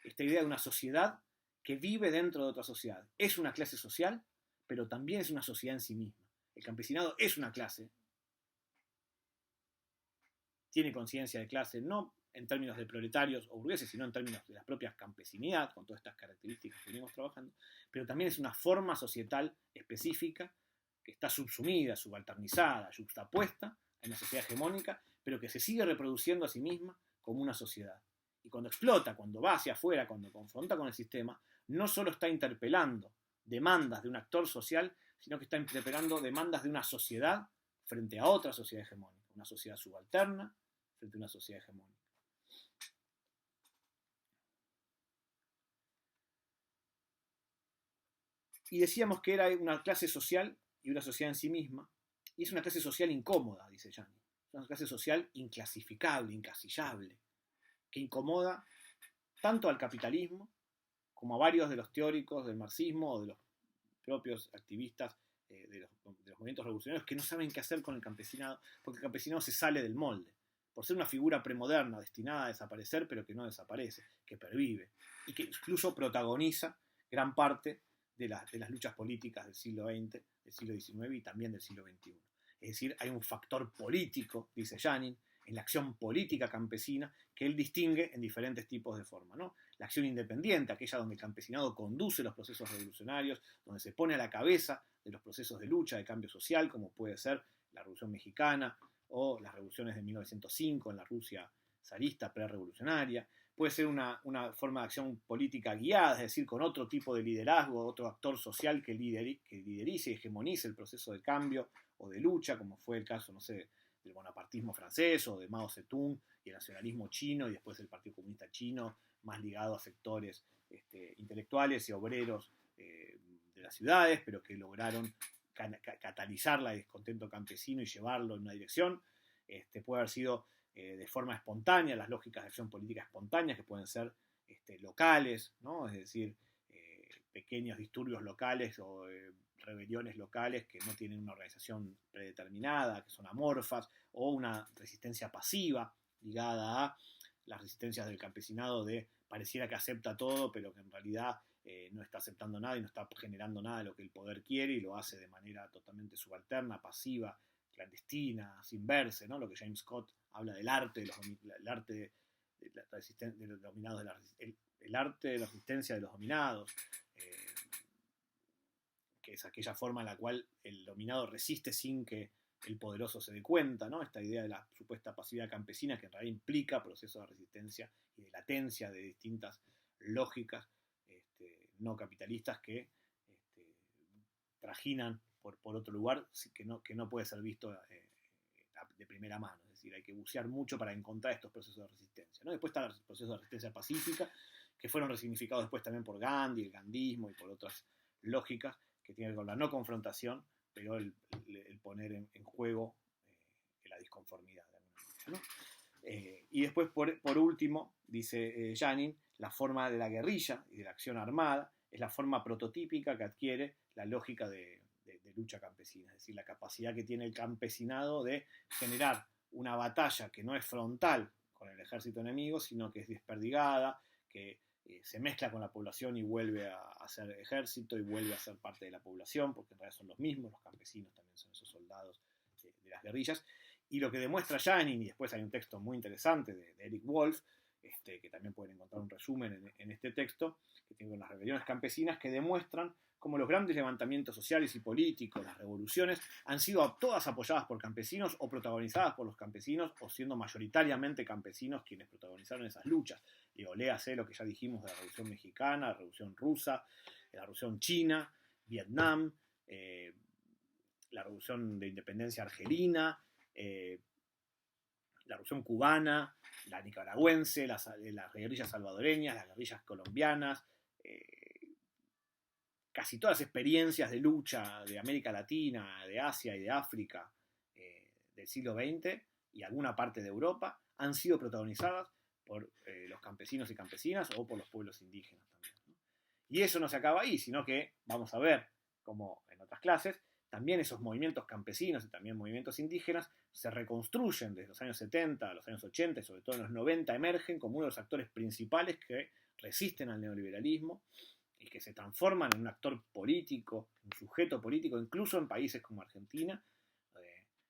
Esta idea de una sociedad que vive dentro de otra sociedad. Es una clase social, pero también es una sociedad en sí misma. El campesinado es una clase, tiene conciencia de clase, no en términos de proletarios o burgueses, sino en términos de las propias campesinidad, con todas estas características que venimos trabajando, pero también es una forma societal específica que está subsumida, subalternizada, yuxtapuesta en una sociedad hegemónica, pero que se sigue reproduciendo a sí misma como una sociedad. Y cuando explota, cuando va hacia afuera, cuando confronta con el sistema, no solo está interpelando demandas de un actor social, sino que está interpelando demandas de una sociedad frente a otra sociedad hegemónica, una sociedad subalterna frente a una sociedad hegemónica. Y decíamos que era una clase social y una sociedad en sí misma, y es una clase social incómoda, dice Janin. Es una clase social inclasificable, incasillable, que incomoda tanto al capitalismo como a varios de los teóricos del marxismo o de los propios activistas de los movimientos revolucionarios que no saben qué hacer con el campesinado, porque el campesinado se sale del molde, por ser una figura premoderna destinada a desaparecer, pero que no desaparece, que pervive, y que incluso protagoniza gran parte de las luchas políticas del siglo XX, del siglo XIX y también del siglo XXI. Es decir, hay un factor político, dice Janin, en la acción política campesina que él distingue en diferentes tipos de forma, ¿no? La acción independiente, aquella donde el campesinado conduce los procesos revolucionarios, donde se pone a la cabeza de los procesos de lucha, de cambio social, como puede ser la Revolución Mexicana o las revoluciones de 1905 en la Rusia zarista prerevolucionaria. Puede ser una forma de acción política guiada, es decir, con otro tipo de liderazgo, otro actor social que liderice y hegemonice el proceso de cambio o de lucha, como fue el caso, no sé, del bonapartismo francés o de Mao Zedong y el nacionalismo chino y después el Partido Comunista Chino, más ligado a sectores intelectuales y obreros de las ciudades, pero que lograron catalizar el descontento campesino y llevarlo en una dirección. Puede haber sido de forma espontánea, las lógicas de acción política espontáneas que pueden ser locales, ¿no? Es decir, pequeños disturbios locales o rebeliones locales que no tienen una organización predeterminada, que son amorfas, o una resistencia pasiva ligada a las resistencias del campesinado de pareciera que acepta todo, pero que en realidad no está aceptando nada y no está generando nada de lo que el poder quiere y lo hace de manera totalmente subalterna, pasiva, clandestina, sin verse, ¿no? Lo que James Scott habla del arte, el arte de la resistencia de los dominados, el arte de la resistencia de los dominados, que es aquella forma en la cual el dominado resiste sin que el poderoso se dé cuenta, ¿no? Esta idea de la supuesta pasividad campesina que en realidad implica procesos de resistencia y de latencia de distintas lógicas no capitalistas que trajinan por otro lugar que no puede ser visto de primera mano. Es decir, hay que bucear mucho para encontrar estos procesos de resistencia, ¿no? Después están los procesos de resistencia pacífica, que fueron resignificados después también por Gandhi, el gandhismo y por otras lógicas que tienen que ver con la no confrontación, pero el poner en juego la disconformidad de alguna manera, ¿no? Y después, por último, dice Janin, la forma de la guerrilla y de la acción armada es la forma prototípica que adquiere la lógica de lucha campesina, es decir, la capacidad que tiene el campesinado de generar una batalla que no es frontal con el ejército enemigo, sino que es desperdigada, que se mezcla con la población y vuelve a ser ejército y vuelve a ser parte de la población, porque en realidad son los mismos, los campesinos también son esos soldados de las guerrillas. Y lo que demuestra Janin, y después hay un texto muy interesante de Eric Wolf, que también pueden encontrar un resumen en este texto, que tiene unas rebeliones campesinas que demuestran cómo los grandes levantamientos sociales y políticos, las revoluciones, han sido todas apoyadas por campesinos o protagonizadas por los campesinos, o siendo mayoritariamente campesinos quienes protagonizaron esas luchas. Digo, léase lo que ya dijimos de la Revolución Mexicana, la Revolución Rusa, la Revolución China, Vietnam, la Revolución de Independencia Argelina, la Revolución Cubana, la nicaragüense, las guerrillas salvadoreñas, las guerrillas colombianas, casi todas las experiencias de lucha de América Latina, de Asia y de África del siglo XX y alguna parte de Europa han sido protagonizadas por los campesinos y campesinas o por los pueblos indígenas también, ¿no? Y eso no se acaba ahí, sino que vamos a ver, como en otras clases, también esos movimientos campesinos y también movimientos indígenas se reconstruyen desde los años 70 a los años 80 y sobre todo en los 90 emergen como uno de los actores principales que resisten al neoliberalismo y que se transforman en un actor político, un sujeto político, incluso en países como Argentina,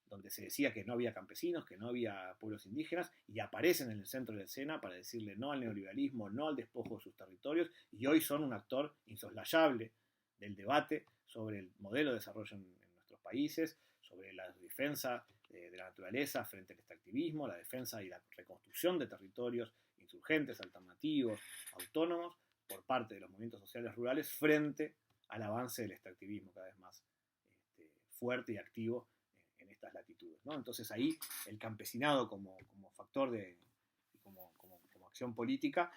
donde se decía que no había campesinos, que no había pueblos indígenas, y aparecen en el centro de la escena para decirle no al neoliberalismo, no al despojo de sus territorios, y hoy son un actor insoslayable del debate sobre el modelo de desarrollo en nuestros países, sobre la defensa de la naturaleza frente al extractivismo, la defensa y la reconstrucción de territorios insurgentes, alternativos, autónomos, por parte de los movimientos sociales rurales frente al avance del extractivismo cada vez más fuerte y activo en estas latitudes, ¿no? Entonces ahí el campesinado como factor como acción política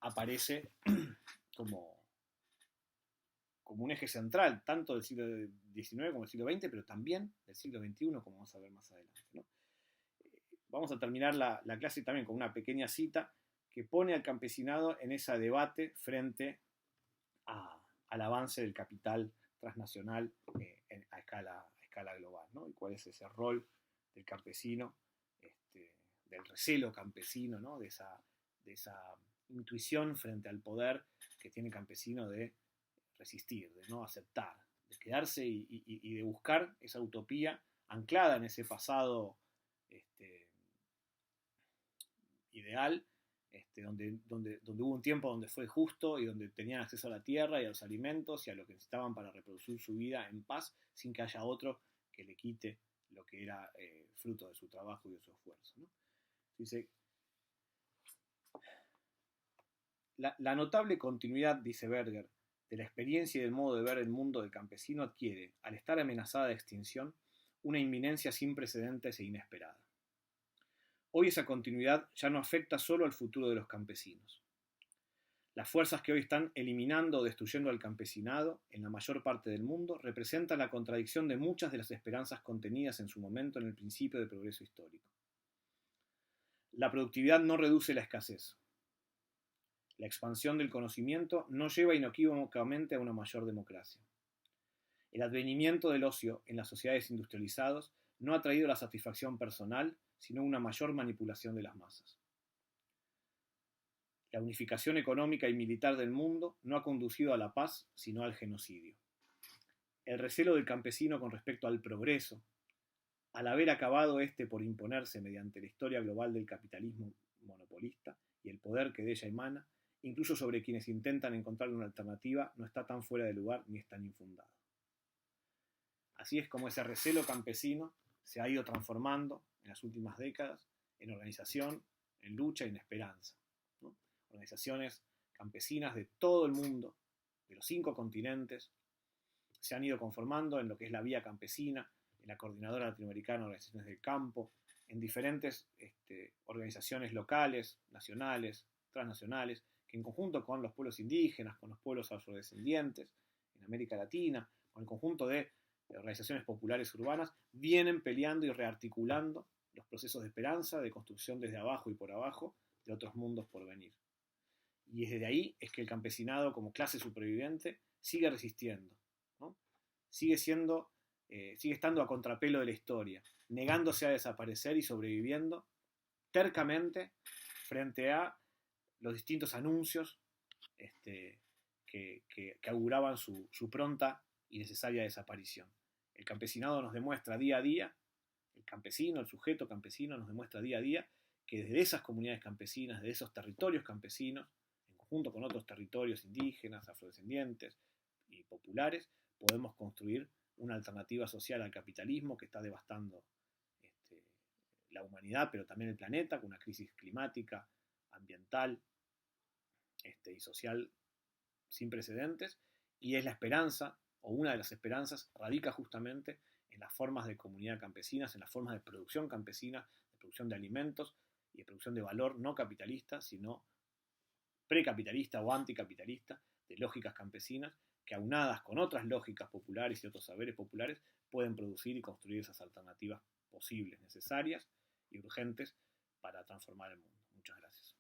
aparece como un eje central, tanto del siglo XIX como del siglo XX, pero también del siglo XXI, como vamos a ver más adelante, ¿no? Vamos a terminar la clase también con una pequeña cita que pone al campesinado en ese debate frente al avance del capital transnacional a escala global, ¿no? Y cuál es ese rol del campesino, del recelo campesino, ¿no? de esa intuición frente al poder que tiene el campesino de resistir, de no aceptar, de quedarse y de buscar esa utopía anclada en ese pasado ideal, donde hubo un tiempo donde fue justo y donde tenían acceso a la tierra y a los alimentos y a lo que necesitaban para reproducir su vida en paz, sin que haya otro que le quite lo que era fruto de su trabajo y de su esfuerzo, ¿no? Dice, la notable continuidad, dice Berger, de la experiencia y del modo de ver el mundo del campesino adquiere, al estar amenazada de extinción, una inminencia sin precedentes e inesperada. Hoy esa continuidad ya no afecta solo al futuro de los campesinos. Las fuerzas que hoy están eliminando o destruyendo al campesinado en la mayor parte del mundo representan la contradicción de muchas de las esperanzas contenidas en su momento en el principio del progreso histórico. La productividad no reduce la escasez. La expansión del conocimiento no lleva inequívocamente a una mayor democracia. El advenimiento del ocio en las sociedades industrializadas no ha traído la satisfacción personal, sino una mayor manipulación de las masas. La unificación económica y militar del mundo no ha conducido a la paz, sino al genocidio. El recelo del campesino con respecto al progreso, al haber acabado por imponerse mediante la historia global del capitalismo monopolista y el poder que de ella emana, incluso sobre quienes intentan encontrar una alternativa, no está tan fuera de lugar ni es tan infundado. Así es como ese recelo campesino se ha ido transformando en las últimas décadas en organización, en lucha y en esperanza, ¿no? Organizaciones campesinas de todo el mundo, de los 5 continentes, se han ido conformando en lo que es la Vía Campesina, en la Coordinadora Latinoamericana de Organizaciones del Campo, en diferentes organizaciones locales, nacionales, transnacionales, que en conjunto con los pueblos indígenas, con los pueblos afrodescendientes, en América Latina, con el conjunto de organizaciones populares urbanas, vienen peleando y rearticulando los procesos de esperanza, de construcción desde abajo y por abajo, de otros mundos por venir. Y desde ahí es que el campesinado, como clase superviviente, sigue resistiendo, ¿no? Sigue estando a contrapelo de la historia, negándose a desaparecer y sobreviviendo tercamente frente a los distintos anuncios que auguraban su pronta y necesaria desaparición. El campesinado nos demuestra día a día, el campesino, el sujeto campesino nos demuestra día a día que desde esas comunidades campesinas, de esos territorios campesinos, en conjunto con otros territorios indígenas, afrodescendientes y populares, podemos construir una alternativa social al capitalismo que está devastando la humanidad, pero también el planeta, con una crisis climática, ambiental y social sin precedentes, y es la esperanza, o una de las esperanzas, radica justamente en las formas de comunidad campesinas, en las formas de producción campesina, de producción de alimentos y de producción de valor no capitalista, sino precapitalista o anticapitalista, de lógicas campesinas, que aunadas con otras lógicas populares y otros saberes populares, pueden producir y construir esas alternativas posibles, necesarias y urgentes para transformar el mundo. Muchas gracias.